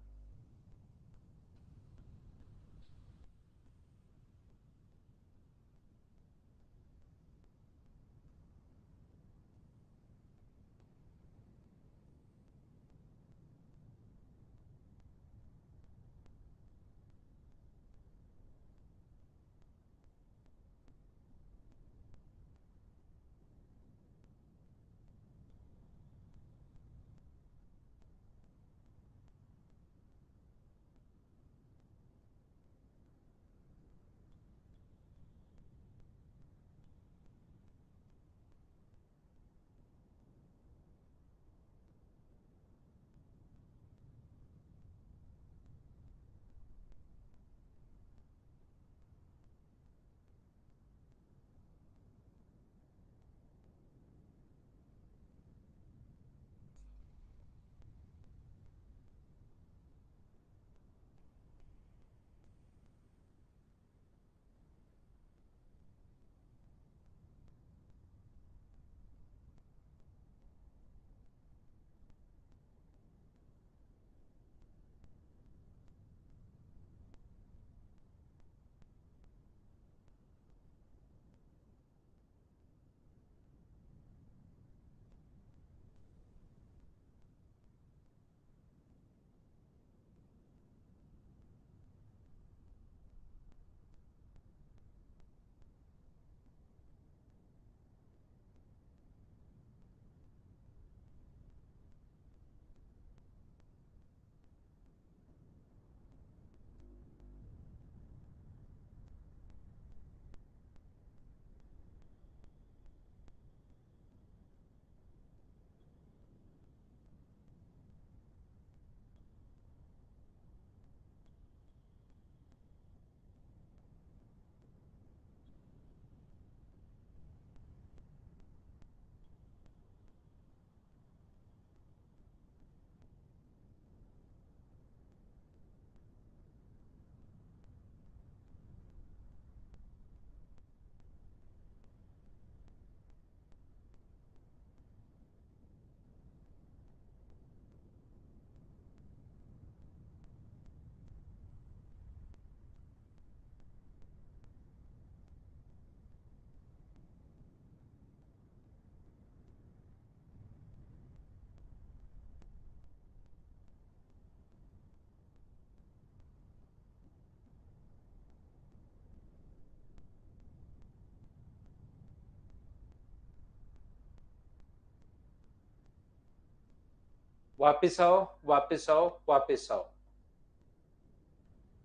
वापिस आओ, वापिस आओ, वापिस आओ।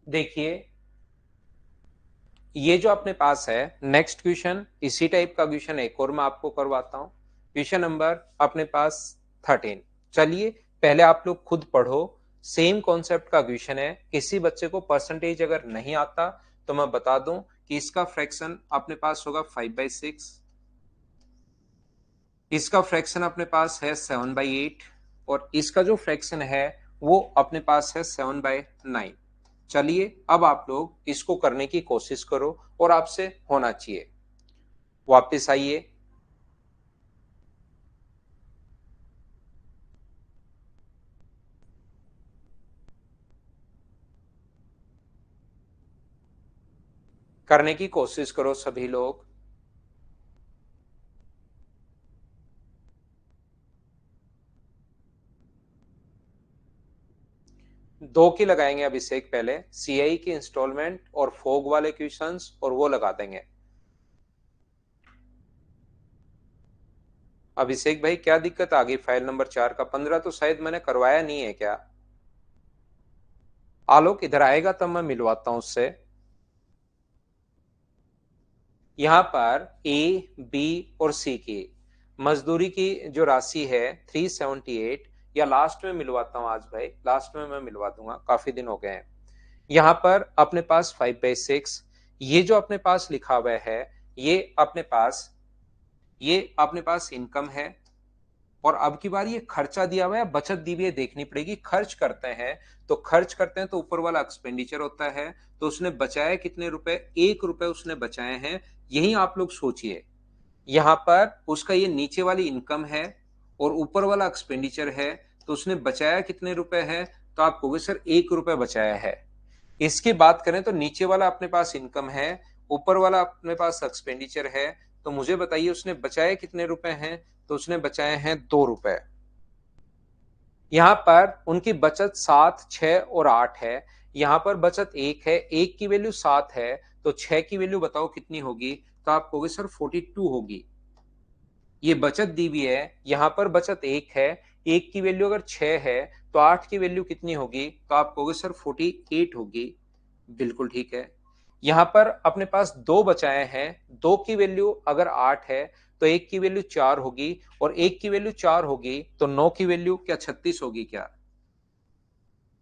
देखिए, ये जो अपने पास है नेक्स्ट क्वेश्चन, इसी टाइप का क्वेश्चन एक और मैं आपको करवाता हूं। क्वेश्चन नंबर अपने पास 13। चलिए पहले आप लोग खुद पढ़ो। सेम कॉन्सेप्ट का क्वेश्चन है। किसी बच्चे को परसेंटेज अगर नहीं आता तो मैं बता दूं कि इसका फ्रैक्शन अपने पास होगा 5/6, इसका फ्रैक्शन अपने पास है 7/8, और इसका जो फ्रैक्शन है वो अपने पास है 7/9। चलिए अब आप लोग इसको करने की कोशिश करो और आपसे होना चाहिए। वापस आइए। करने की कोशिश करो सभी लोग। 2 की लगाएंगे अभिषेक, पहले सीआई की इंस्टॉलमेंट और फोग वाले क्वेश्चंस और वो लगा देंगे। अभिषेक भाई क्या दिक्कत आ गई? फाइल नंबर 4 का 15 तो शायद मैंने करवाया नहीं है क्या? आलोक इधर आएगा तब मैं मिलवाता हूं उससे। यहाँ पर ए, बी और सी की मजदूरी की जो राशि है 378, या लास्ट में मिलवाता हूं आज भाई, लास्ट में मैं मिलवा दूंगा, काफी दिन हो गए हैं। यहाँ पर अपने पास 5/6, ये जो अपने पास लिखा हुआ है ये अपने पास, ये अपने पास इनकम है। और अब की बार ये खर्चा दिया हुआ है, बचत दी हुई है, देखनी पड़ेगी। खर्च करते हैं तो खर्च करते हैं तो ऊपर वाला एक्सपेंडिचर होता है। तो उसने बचाए कितने रुपए? 1 रुपए उसने बचाए हैं। यही आप लोग सोचिए। यहाँ पर उसका ये नीचे वाली इनकम है और ऊपर वाला एक्सपेंडिचर है। तो उसने बचाया कितने रुपए है? तो आप कहोगे सर 1 रुपए बचाया है। इसकी बात करें तो नीचे वाला अपने पास इनकम है, ऊपर वाला अपने पास एक्सपेंडिचर है। तो मुझे बताइए उसने बचाए कितने रुपए हैं? तो उसने बचाए हैं 2 रुपए। यहाँ पर उनकी बचत 7, 6 और 8 है। यहाँ पर बचत 1 है, 1 की वैल्यू 7 है, तो 6 की वैल्यू बताओ कितनी होगी? तो आप कहोगे सर 42 होगी। ये बचत दी हुई है, यहाँ पर बचत 1 है, 1 की वैल्यू अगर 6 है तो 8 की वैल्यू कितनी होगी? तो आप कहोगे सर 48 होगी। बिल्कुल ठीक है। यहाँ पर अपने पास 2 बचाए हैं, 2 की वैल्यू अगर 8 है तो 1 की वैल्यू 4 होगी, और 1 की वैल्यू 4 होगी तो 9 की वैल्यू क्या 36 होगी क्या?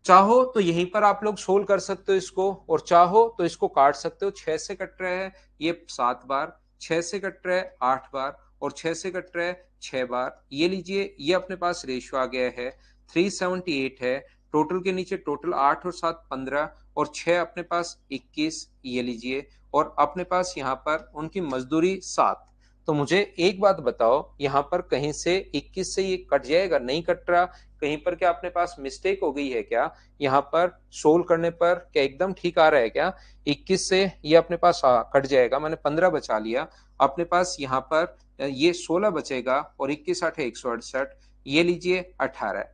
चाहो तो यहीं पर आप लोग सोल्व कर सकते हो इसको, और चाहो तो इसको काट सकते हो। 6 से कट रहा है ये 7 बार, 6 से कट रहा है 8 बार, और 6 से कट रहा है 6 बार। ये लीजिए, ये अपने पास रेशियो आ गया है 378 है। टोटल के नीचे टोटल 8 और 7 15, और 6 अपने पास 21, ये लीजिए। और अपने पास यहाँ पर उनकी मजदूरी 7। तो मुझे एक बात बताओ, यहाँ पर कहीं से 21 से ये कट जाएगा? नहीं कट रहा। कहीं पर क्या अपने पास मिस्टेक हो गई है क्या? यहाँ पर सोल्व करने पर क्या एकदम ठीक आ रहा है क्या? 21 से ये अपने पास कट जाएगा, मैंने 15 बचा लिया। अपने पास यहाँ पर ये 16 बचेगा, और 21 8 है 168, ये लीजिए 18।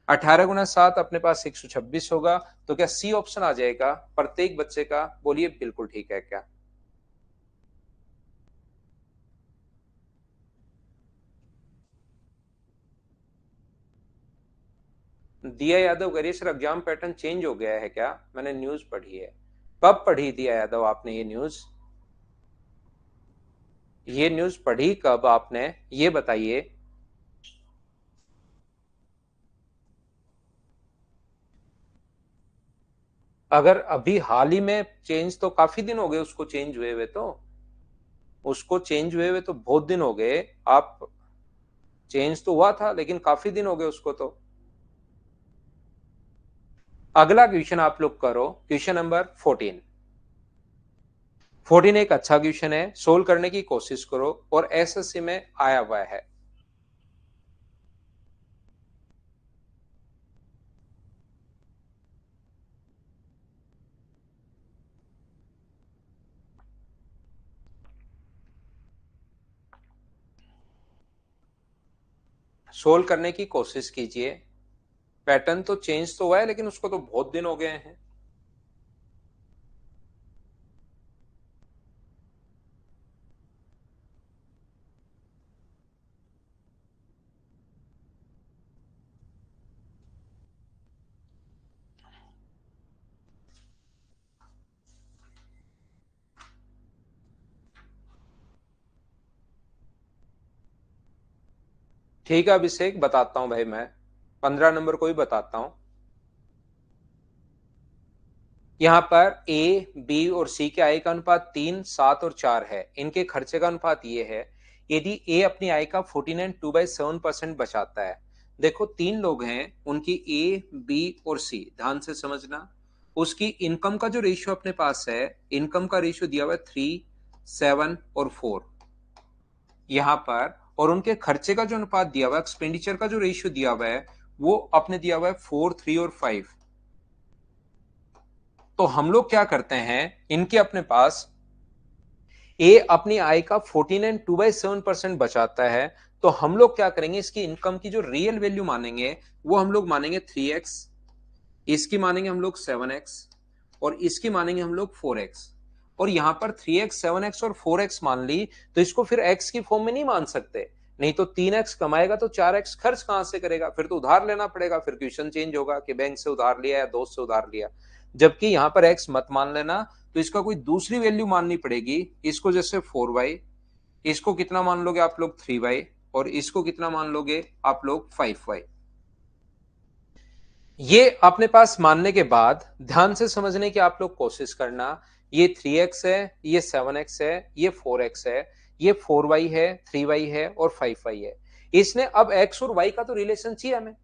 18 × 7 अपने पास 126 होगा। तो क्या सी ऑप्शन आ जाएगा प्रत्येक बच्चे का? बोलिए बिल्कुल ठीक है क्या? दिया यादव करिए सर, एग्जाम पैटर्न चेंज हो गया है क्या? मैंने न्यूज पढ़ी है। कब पढ़ी दिया यादव आपने ये न्यूज? ये न्यूज पढ़ी कब आपने, ये बताइए। अगर अभी हाल ही में चेंज, तो काफी दिन हो गए उसको चेंज हुए हुए तो, उसको चेंज हुए हुए तो बहुत दिन हो गए। आप, चेंज तो हुआ था लेकिन काफी दिन हो गए उसको तो। अगला क्वेश्चन आप लोग करो, क्वेश्चन नंबर 14। 14 एक अच्छा क्वेश्चन है, सोल्व करने की कोशिश करो, और एसएससी में आया हुआ है। सोल्व करने की कोशिश कीजिए। पैटर्न तो चेंज तो हुआ है लेकिन उसको तो बहुत दिन हो गए हैं। ठीक है अभिषेक, बताता हूं भाई, मैं 15 नंबर को ही बताता हूं। यहाँ पर ए, बी और सी के आय का अनुपात 3, 7 और 4 है। इनके खर्चे का अनुपात ये है, यदि ए अपनी आय का 49.2/7% बचाता है। देखो तीन लोग हैं, उनकी ए, बी और सी, ध्यान से समझना। उसकी इनकम का जो रेशियो अपने पास है, इनकम का रेशियो दिया हुआ है 3, 7 और 4 यहाँ पर। और उनके खर्चे का जो अनुपात दिया हुआ है, एक्सपेंडिचर का जो रेशियो दिया हुआ है, वो अपने दिया हुआ है 4, 3 और 5। तो हम लोग क्या करते हैं, इनके अपने पास ए अपनी आय का 49.2/7% बचाता है। तो हम लोग क्या करेंगे, इसकी इनकम की जो रियल वैल्यू मानेंगे, वो हम लोग मानेंगे 3x, इसकी मानेंगे हम लोग 7x और इसकी मानेंगे हम लोग 4x। और यहां पर 3x, 7x और 4x मान ली, तो इसको फिर x की फॉर्म में नहीं मान सकते। नहीं तो 3x कमाएगा तो 4x खर्च कहां से करेगा, फिर तो उधार लेना पड़ेगा। फिर क्वेश्चन चेंज होगा कि बैंक से उधार लिया या दोस्त से उधार लिया। जबकि यहां पर x मत मान लेना, तो इसका कोई दूसरी वैल्यू माननी पड़ेगी। इसको जैसे 4y, इसको कितना मान लोगे आप लोग 3y, और इसको कितना मान लोगे आप लोग 5y। ये अपने पास मानने के बाद ध्यान से समझने की आप लोग कोशिश करना। ये 3x है, ये 7x है, ये 4x है, ये 4y है, 3y है और 5y है। इसने अब x और y का तो रिलेशन चाहिए हमें।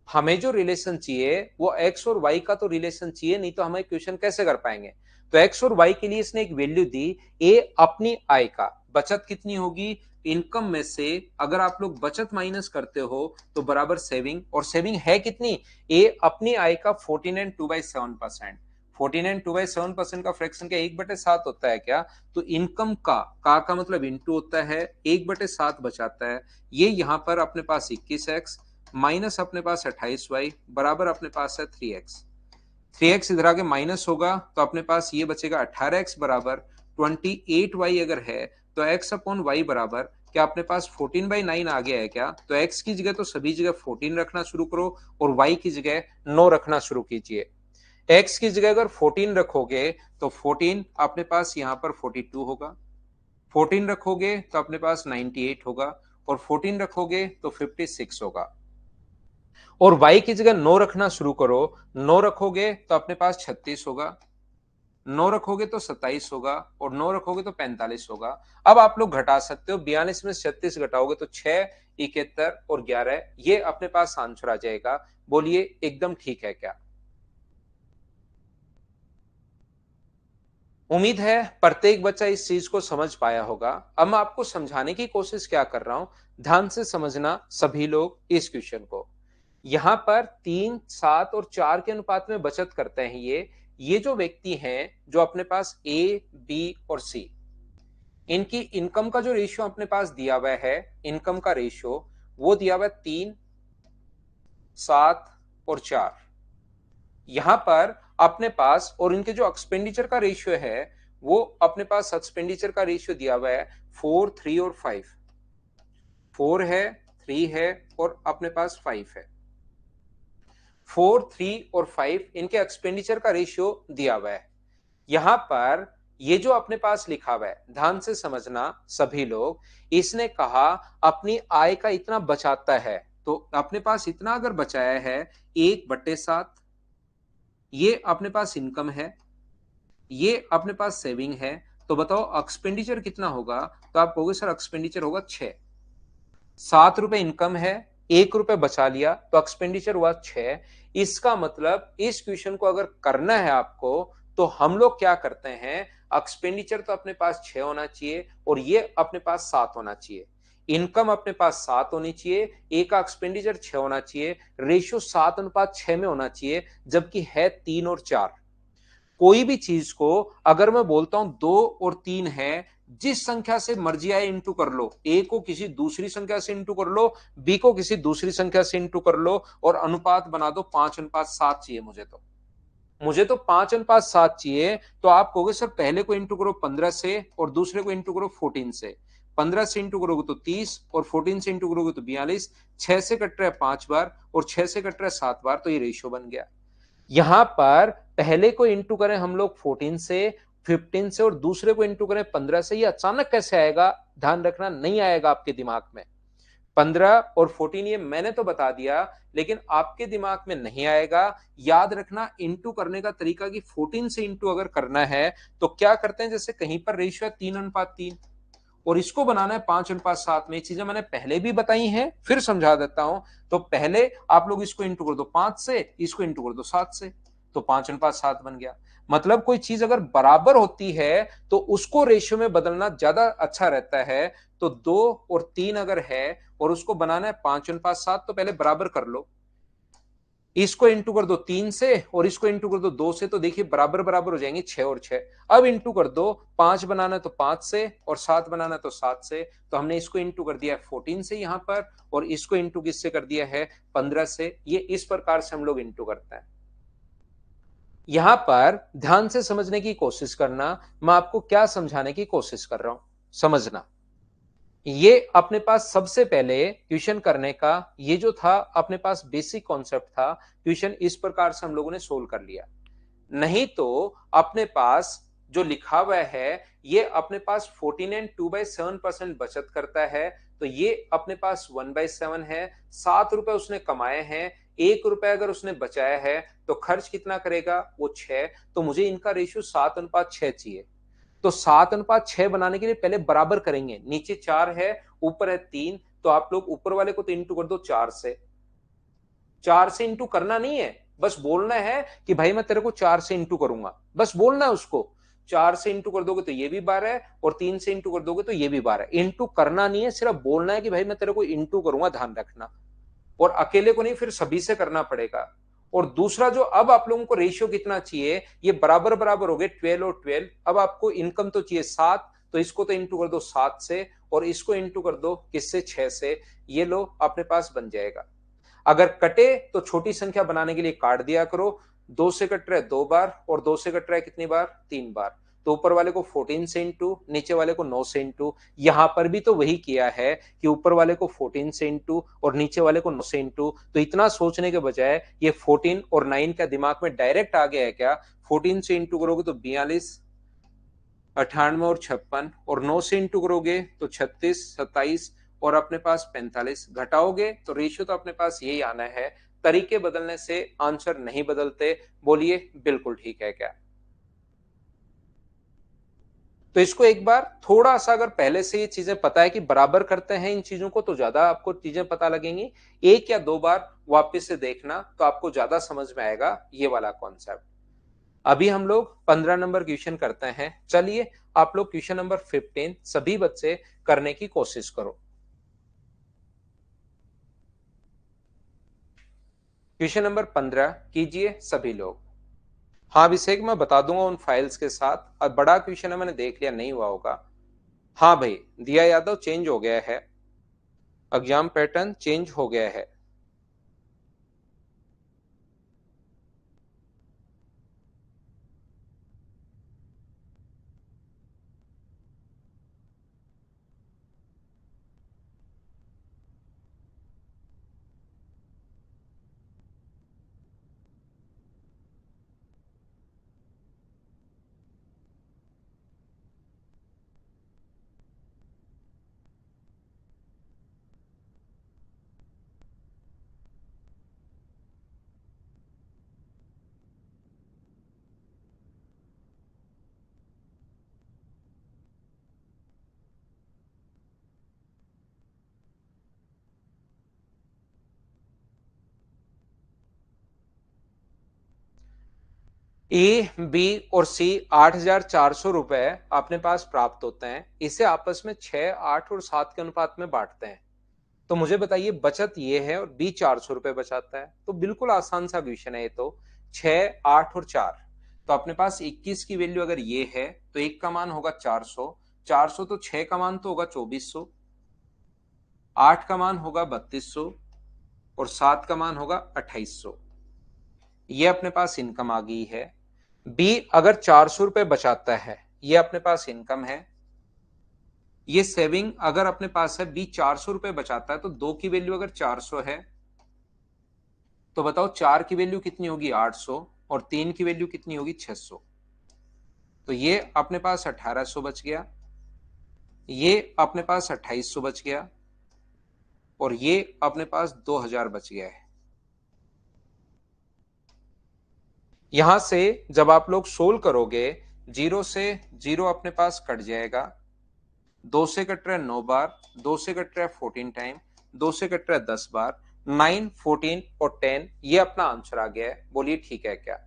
हमें जो रिलेशन चाहिए वो x और y का तो रिलेशन चाहिए, नहीं तो हमें क्वेश्चन कैसे कर पाएंगे। तो x और y के लिए इसने एक वैल्यू दी, a अपनी आय का, बचत कितनी होगी, इनकम में से अगर आप लोग बचत माइनस करते हो तो बराबर सेविंग। और सेविंग है कितनी, a अपनी आय का 49.2/7%। 49.2/7% का फ्रैक्शन क्या 1/7 होता है क्या। तो इनकम का मतलब इंटू होता है, 1/7 बचाता है। ये यहां पर अपने पास 21x माइनस अपने पास 28y बराबर अपने पास है 3x। 3x इधर आगे माइनस होगा तो अपने पास ये बचेगा 18x बराबर 28y। अगर है तो x अपॉन y बराबर क्या अपने पास 14/9 आ गया है क्या। तो x की जगह तो सभी जगह 14 रखना शुरू करो और y की जगह 9 रखना शुरू कीजिए। x की जगह अगर 14 रखोगे तो 14 अपने पास यहाँ पर 42 होगा, 14 रखोगे तो अपने पास 98 होगा, और 14 रखोगे तो 56 होगा। और y की जगह 9 रखना शुरू करो, 9 रखोगे तो अपने पास 36 होगा, 9 रखोगे तो 27 होगा, और 9 रखोगे तो 45 होगा। अब आप लोग घटा सकते हो, 42 में 36 घटाओगे तो 6, 71 और 11, ये अपने पास आंसर आ जाएगा। बोलिए एकदम ठीक है क्या। उम्मीद है प्रत्येक बच्चा इस चीज को समझ पाया होगा। अब मैं आपको समझाने की कोशिश क्या कर रहा हूं, ध्यान से समझना सभी लोग इस क्वेश्चन को। यहां पर 3, 7 और 4 के अनुपात में बचत करते हैं। ये जो व्यक्ति हैं, जो अपने पास ए, बी और सी, इनकी इनकम का जो रेशियो अपने पास दिया हुआ है, इनकम का रेशियो वो दिया हुआ है 3, 7 और 4। यहां पर अपने पास, और इनके जो एक्सपेंडिचर का रेशियो है, वो अपने पास एक्सपेंडिचर का रेशियो दिया हुआ है 4, 3 और 5। 4 है, 3 है और अपने पास 5 है। 4, 3 और 5 इनके एक्सपेंडिचर का रेशियो दिया हुआ है। यहां पर ये जो अपने पास लिखा हुआ है, ध्यान से समझना सभी लोग। इसने कहा अपनी आय का इतना बचाता है, तो अपने पास इतना अगर बचाया है 1/7, ये अपने पास इनकम है, ये अपने पास सेविंग है। तो बताओ एक्सपेंडिचर कितना होगा। तो आप कहोगे सर एक्सपेंडिचर होगा 6। 7 रुपए इनकम है, 1 रुपए बचा लिया, तो एक्सपेंडिचर हुआ 6। इसका मतलब इस क्वेश्चन को अगर करना है आपको, तो हम लोग क्या करते हैं, एक्सपेंडिचर तो अपने पास 6 होना चाहिए और ये अपने पास 7 होना चाहिए। इनकम अपने पास 7 होनी चाहिए, एक का एक्सपेंडिचर 6 होना चाहिए, रेशियो 7:6 में होना चाहिए, जबकि है 3 और 4। कोई भी चीज को अगर मैं बोलता हूं 2 और 3 है, जिस संख्या से मर्जी आए इंटू कर लो। ए को किसी दूसरी संख्या से इंटू कर लो, बी को किसी दूसरी संख्या से इंटू कर लो, और अनुपात बना दो 5:7 चाहिए मुझे तो 5:7 चाहिए। तो आप कहोगे सर पहले को इंटू करो 15 से और दूसरे को इंटू करो 14 से। 15 से इंटू करोगे तो 30 और 14 से इंटू करोगे तो 42। 6 से कट रहा है 5 बार और 6 से कट रहा है 7 बार, तो ये रेशियो बन गया। यहां पर पहले को इंटू करें हम लोग 14 से, 15 से, और दूसरे को इंटू करें 15 से। ये अचानक कैसे आएगा, ध्यान रखना नहीं आएगा आपके दिमाग में। 15 और 14 ये मैंने तो बता दिया, लेकिन आपके दिमाग में नहीं आएगा। याद रखना इंटू करने का तरीका कि 14 से इंटू अगर करना है तो क्या करते हैं, जैसे कहीं पर रेशियो है 3:3 और इसको बनाना है 5:7 में। ये चीजें मैंने पहले भी बताई हैं, फिर समझा देता हूं। तो पहले आप लोग इसको इंटू कर दो 5 से, इसको इंटू कर दो 7 से, तो 5:7 बन गया। मतलब कोई चीज अगर बराबर होती है तो उसको रेशियो में बदलना ज्यादा अच्छा रहता है। तो 2 और 3 अगर है और उसको बनाना है 5:7, तो पहले बराबर कर लो। इसको इंटू कर दो 3 से और इसको इंटू कर दो 2 से, तो देखिए बराबर बराबर हो जाएंगे 6 और 6। अब इंटू कर दो, 5 बनाना है तो 5 से और 7 बनाना है तो 7 से। तो हमने इसको इंटू कर दिया है 14 से यहां पर, और इसको इंटू किससे कर दिया है, 15 से। ये इस प्रकार से हम लोग इंटू करते हैं। यहां पर ध्यान से समझने की कोशिश करना, मैं आपको क्या समझाने की कोशिश कर रहा हूं, समझना। ये अपने पास सबसे पहले क्वेश्चन करने का ये जो था अपने पास बेसिक कॉन्सेप्ट था, क्वेश्चन इस प्रकार से हम लोगों ने सोल्व कर लिया। नहीं तो अपने पास जो लिखा हुआ है ये अपने पास 14 एंड 2/7% बचत करता है। तो ये अपने पास 1/7 है। 7 रुपए उसने कमाए हैं, 1 रुपए अगर उसने बचाया है तो खर्च कितना करेगा, वो 6। तो मुझे इनका रेशियो 7:6 चाहिए। तो 7:6 बनाने के लिए पहले बराबर करेंगे, नीचे 4 है ऊपर है 3, तो आप लोग ऊपर वाले को तो इंटू कर दो 4 से। 4 से इंटू करना नहीं है, बस बोलना है कि भाई मैं तेरे को 4 से इंटू करूंगा, बस बोलना है उसको। 4 से इंटू कर दोगे तो ये भी 12 है, और 3 से इंटू कर दोगे तो ये भी 12 है। इंटू करना नहीं है, सिर्फ बोलना है कि भाई मैं तेरे को इंटू करूंगा, ध्यान रखना। और अकेले को नहीं, फिर सभी से करना पड़ेगा। और दूसरा जो अब आप लोगों को रेशियो कितना चाहिए, ये बराबर बराबर हो गए 12 और 12। अब आपको इनकम तो चाहिए 7, तो इसको तो इंटू कर दो 7 से और इसको इंटू कर दो किससे, 6 से। ये लो अपने पास बन जाएगा। अगर कटे तो छोटी संख्या बनाने के लिए काट दिया करो। 2 से कट रहा है 2 बार और 2 से कट रहा है कितनी बार, 3 बार। तो ऊपर वाले को 14 से इंटू, नीचे वाले को 9 से इंटू। यहां पर भी तो वही किया है कि ऊपर वाले को 14 से इंटू और नीचे वाले को 9 से इंटू। तो इतना सोचने के बजाय ये 14 और 9 का दिमाग में डायरेक्ट आ गया है क्या। 14 से इंटू करोगे तो 42, 98 और 56, और 9 से इंटू करोगे तो 36, 27 और अपने पास 45। घटाओगे तो रेशियो तो अपने पास यही आना है। तरीके बदलने से आंसर नहीं बदलते। बोलिए बिल्कुल ठीक है क्या। तो इसको एक बार थोड़ा सा अगर पहले से ये चीजें पता है कि बराबर करते हैं इन चीजों को, तो ज्यादा आपको चीजें पता लगेंगी। 1 या 2 बार वापस से देखना तो आपको ज्यादा समझ में आएगा ये वाला कॉन्सेप्ट। अभी हम लोग 15 नंबर क्वेश्चन करते हैं। चलिए आप लोग क्वेश्चन नंबर 15 सभी बच्चे करने की कोशिश करो। क्वेश्चन नंबर 15 कीजिए सभी लोग। हाँ अभिषेक, मैं बता दूंगा उन फाइल्स के साथ। अब बड़ा क्वेश्चन है, मैंने देख लिया, नहीं हुआ होगा। हाँ भाई, दिया यादव चेंज हो गया है, एग्जाम पैटर्न चेंज हो गया है। ए, बी और सी 8,400 रुपए अपने पास प्राप्त होते हैं। इसे आपस में 6, 8 और 7 के अनुपात में बांटते हैं। तो मुझे बताइए बचत ये है और बी 400 रुपए बचाता है। तो बिल्कुल आसान सा क्वेश्चन है ये तो। 6, 8 और 4, तो अपने पास 21 की वैल्यू अगर ये है तो एक का मान होगा 400। 400 तो 6 का मान तो होगा 2400, 8 का मान होगा 3200 और 7 का मान होगा 2800। ये अपने पास इनकम आ गई है। बी अगर 400 रुपए बचाता है, ये अपने पास इनकम है। ये सेविंग अगर अपने पास है, बी 400 रुपए बचाता है, तो 2 की वैल्यू अगर 400 है तो बताओ 4 की वैल्यू कितनी होगी, 800, और 3 की वैल्यू कितनी होगी, 600। तो ये अपने पास 1800 बच गया, ये अपने पास 2800 बच गया, और ये अपने पास 2000 बच गया है। यहां से जब आप लोग सोल्व करोगे, 0 से 0 अपने पास कट जाएगा, 2 से कट रहा है 9 बार, 2 से कट रहा है 14 टाइम, 2 से कट रहा है 10 बार, 9, 14 और 10, ये अपना आंसर आ गया है। बोलिए ठीक है क्या?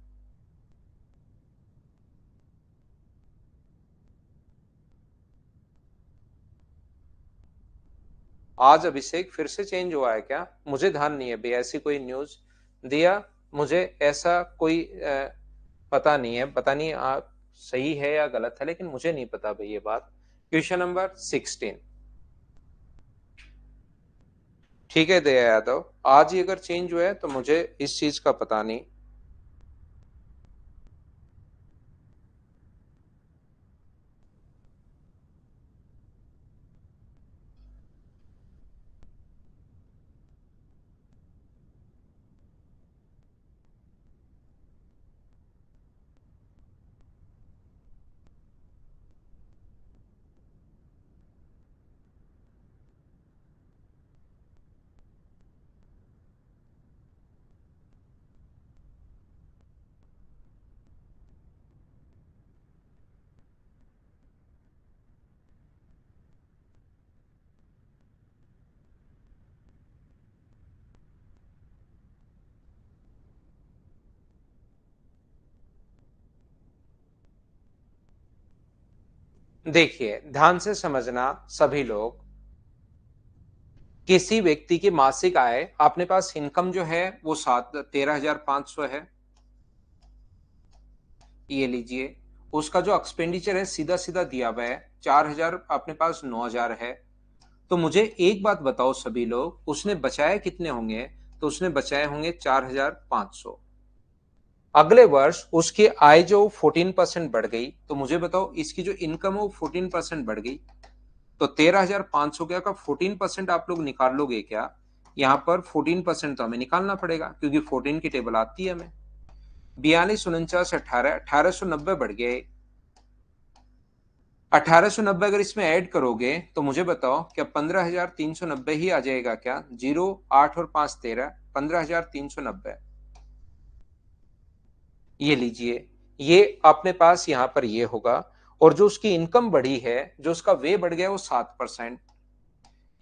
आज अभिषेक फिर से चेंज हुआ है क्या? मुझे ध्यान नहीं है भाई, ऐसी कोई न्यूज दिया मुझे, ऐसा कोई पता नहीं है, पता नहीं आप सही है या गलत है, लेकिन मुझे नहीं पता भाई ये बात। Question number 16। ठीक है दया यादव, आज ही अगर चेंज हुआ है तो मुझे इस चीज का पता नहीं। देखिए ध्यान से समझना सभी लोग, किसी व्यक्ति की मासिक आय, अपने पास इनकम जो है वो 13,500 है, ये लीजिए। उसका जो एक्सपेंडिचर है सीधा सीधा दिया हुआ है 4,000, अपने पास 9,000 है। तो मुझे एक बात बताओ सभी लोग, उसने बचाए कितने होंगे? तो उसने बचाए होंगे 4,500। अगले वर्ष उसकी आय जो 14% बढ़ गई, तो मुझे बताओ इसकी जो इनकम है वो 14% बढ़ गई, तो 13,500 का 14% आप लोग निकाल लोगे क्या? यहाँ पर 14% तो हमें निकालना पड़ेगा, क्योंकि 14 की टेबल आती है हमें। 42, 49, 18, 1890 बढ़ गए। 1890 अगर इसमें ऐड करोगे तो मुझे बताओ क्या 15,390 ही आ जाएगा क्या? 0, 8 और 5 13, 15,390। ये लीजिए, ये अपने पास यहां पर ये होगा। और जो उसकी इनकम बढ़ी है, जो उसका वे बढ़ गया वो 7%।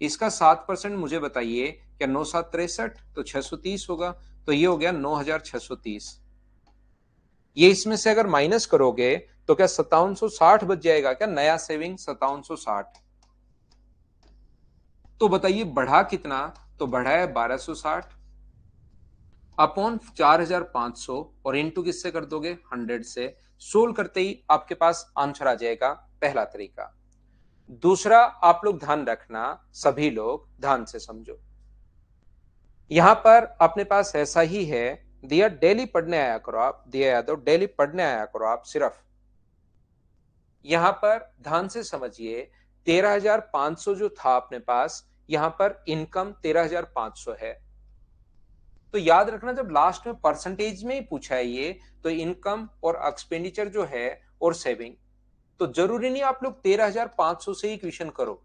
इसका 7% मुझे बताइए, क्या 9,763 तो 630 होगा, तो ये हो गया 9,630। ये इसमें से अगर माइनस करोगे तो क्या 5760 बच जाएगा क्या? नया सेविंग 5760। तो बताइए बढ़ा कितना? तो बढ़ा है 1260 अपॉन 4,500, और इनटू किससे कर दोगे? 100 से। सोल्व करते ही आपके पास आंसर आ जाएगा, पहला तरीका। दूसरा आप लोग ध्यान रखना, सभी लोग ध्यान से समझो। यहां पर अपने पास ऐसा ही है, दिया डेली पढ़ने आया करो आप, दिया यादव डेली पढ़ने आया करो आप सिर्फ। यहां पर ध्यान से समझिए, 13,500 जो था अपने पास, यहां पर इनकम 13,500 है। तो याद रखना, जब लास्ट में परसेंटेज में ही पूछा है ये, तो इनकम और एक्सपेंडिचर जो है और सेविंग, तो जरूरी नहीं आप लोग 13,500 से ही क्वेश्चन करो।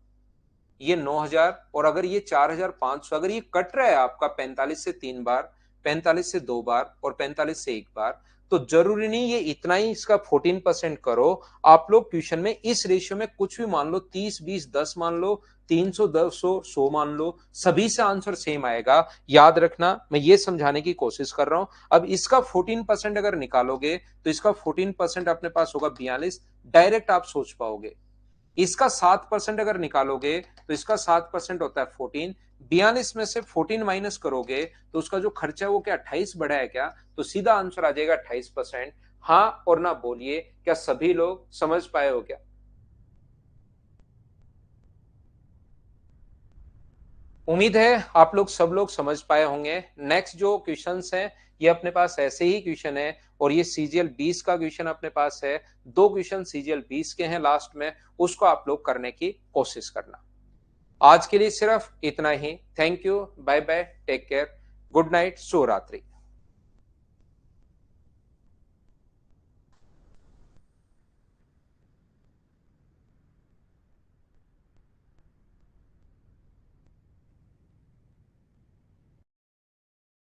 ये 9,000 और अगर ये 4,500, अगर ये कट रहा है आपका 45 से 3 बार, 45 से 2 बार और 45 से 1 बार, तो जरूरी नहीं ये इतना ही इसका 14% करो। आप लोग ट्यूशन में इस रेशियो में कुछ भी मान लो, 30, 20, 10 मान लो, 300, 200, 100 मान लो, सभी से आंसर सेम आएगा। याद रखना, मैं ये समझाने की कोशिश कर रहा हूं। अब इसका 14% अगर निकालोगे तो इसका 14% अपने पास होगा 42, डायरेक्ट आप सोच पाओगे। इसका 7% अगर निकालोगे तो इसका 7% होता है 14। 42 में से 14 माइनस करोगे तो उसका जो खर्चा है वो क्या 28 बढ़ा है क्या? तो सीधा आंसर आ जाएगा 28%। हाँ और ना बोलिए, क्या सभी लोग समझ पाए हो क्या? उम्मीद है आप लोग सब लोग समझ पाए होंगे। नेक्स्ट जो क्वेश्चंस हैं ये अपने पास ऐसे ही क्वेश्चन है, और ये सीजीएल 20 का क्वेश्चन अपने पास है। दो क्वेश्चन सीजीएल 20 के हैं लास्ट में, उसको आप लोग करने की कोशिश करना। आज के लिए सिर्फ इतना ही। Thank you, bye bye, take care, good night, शुभ रात्रि।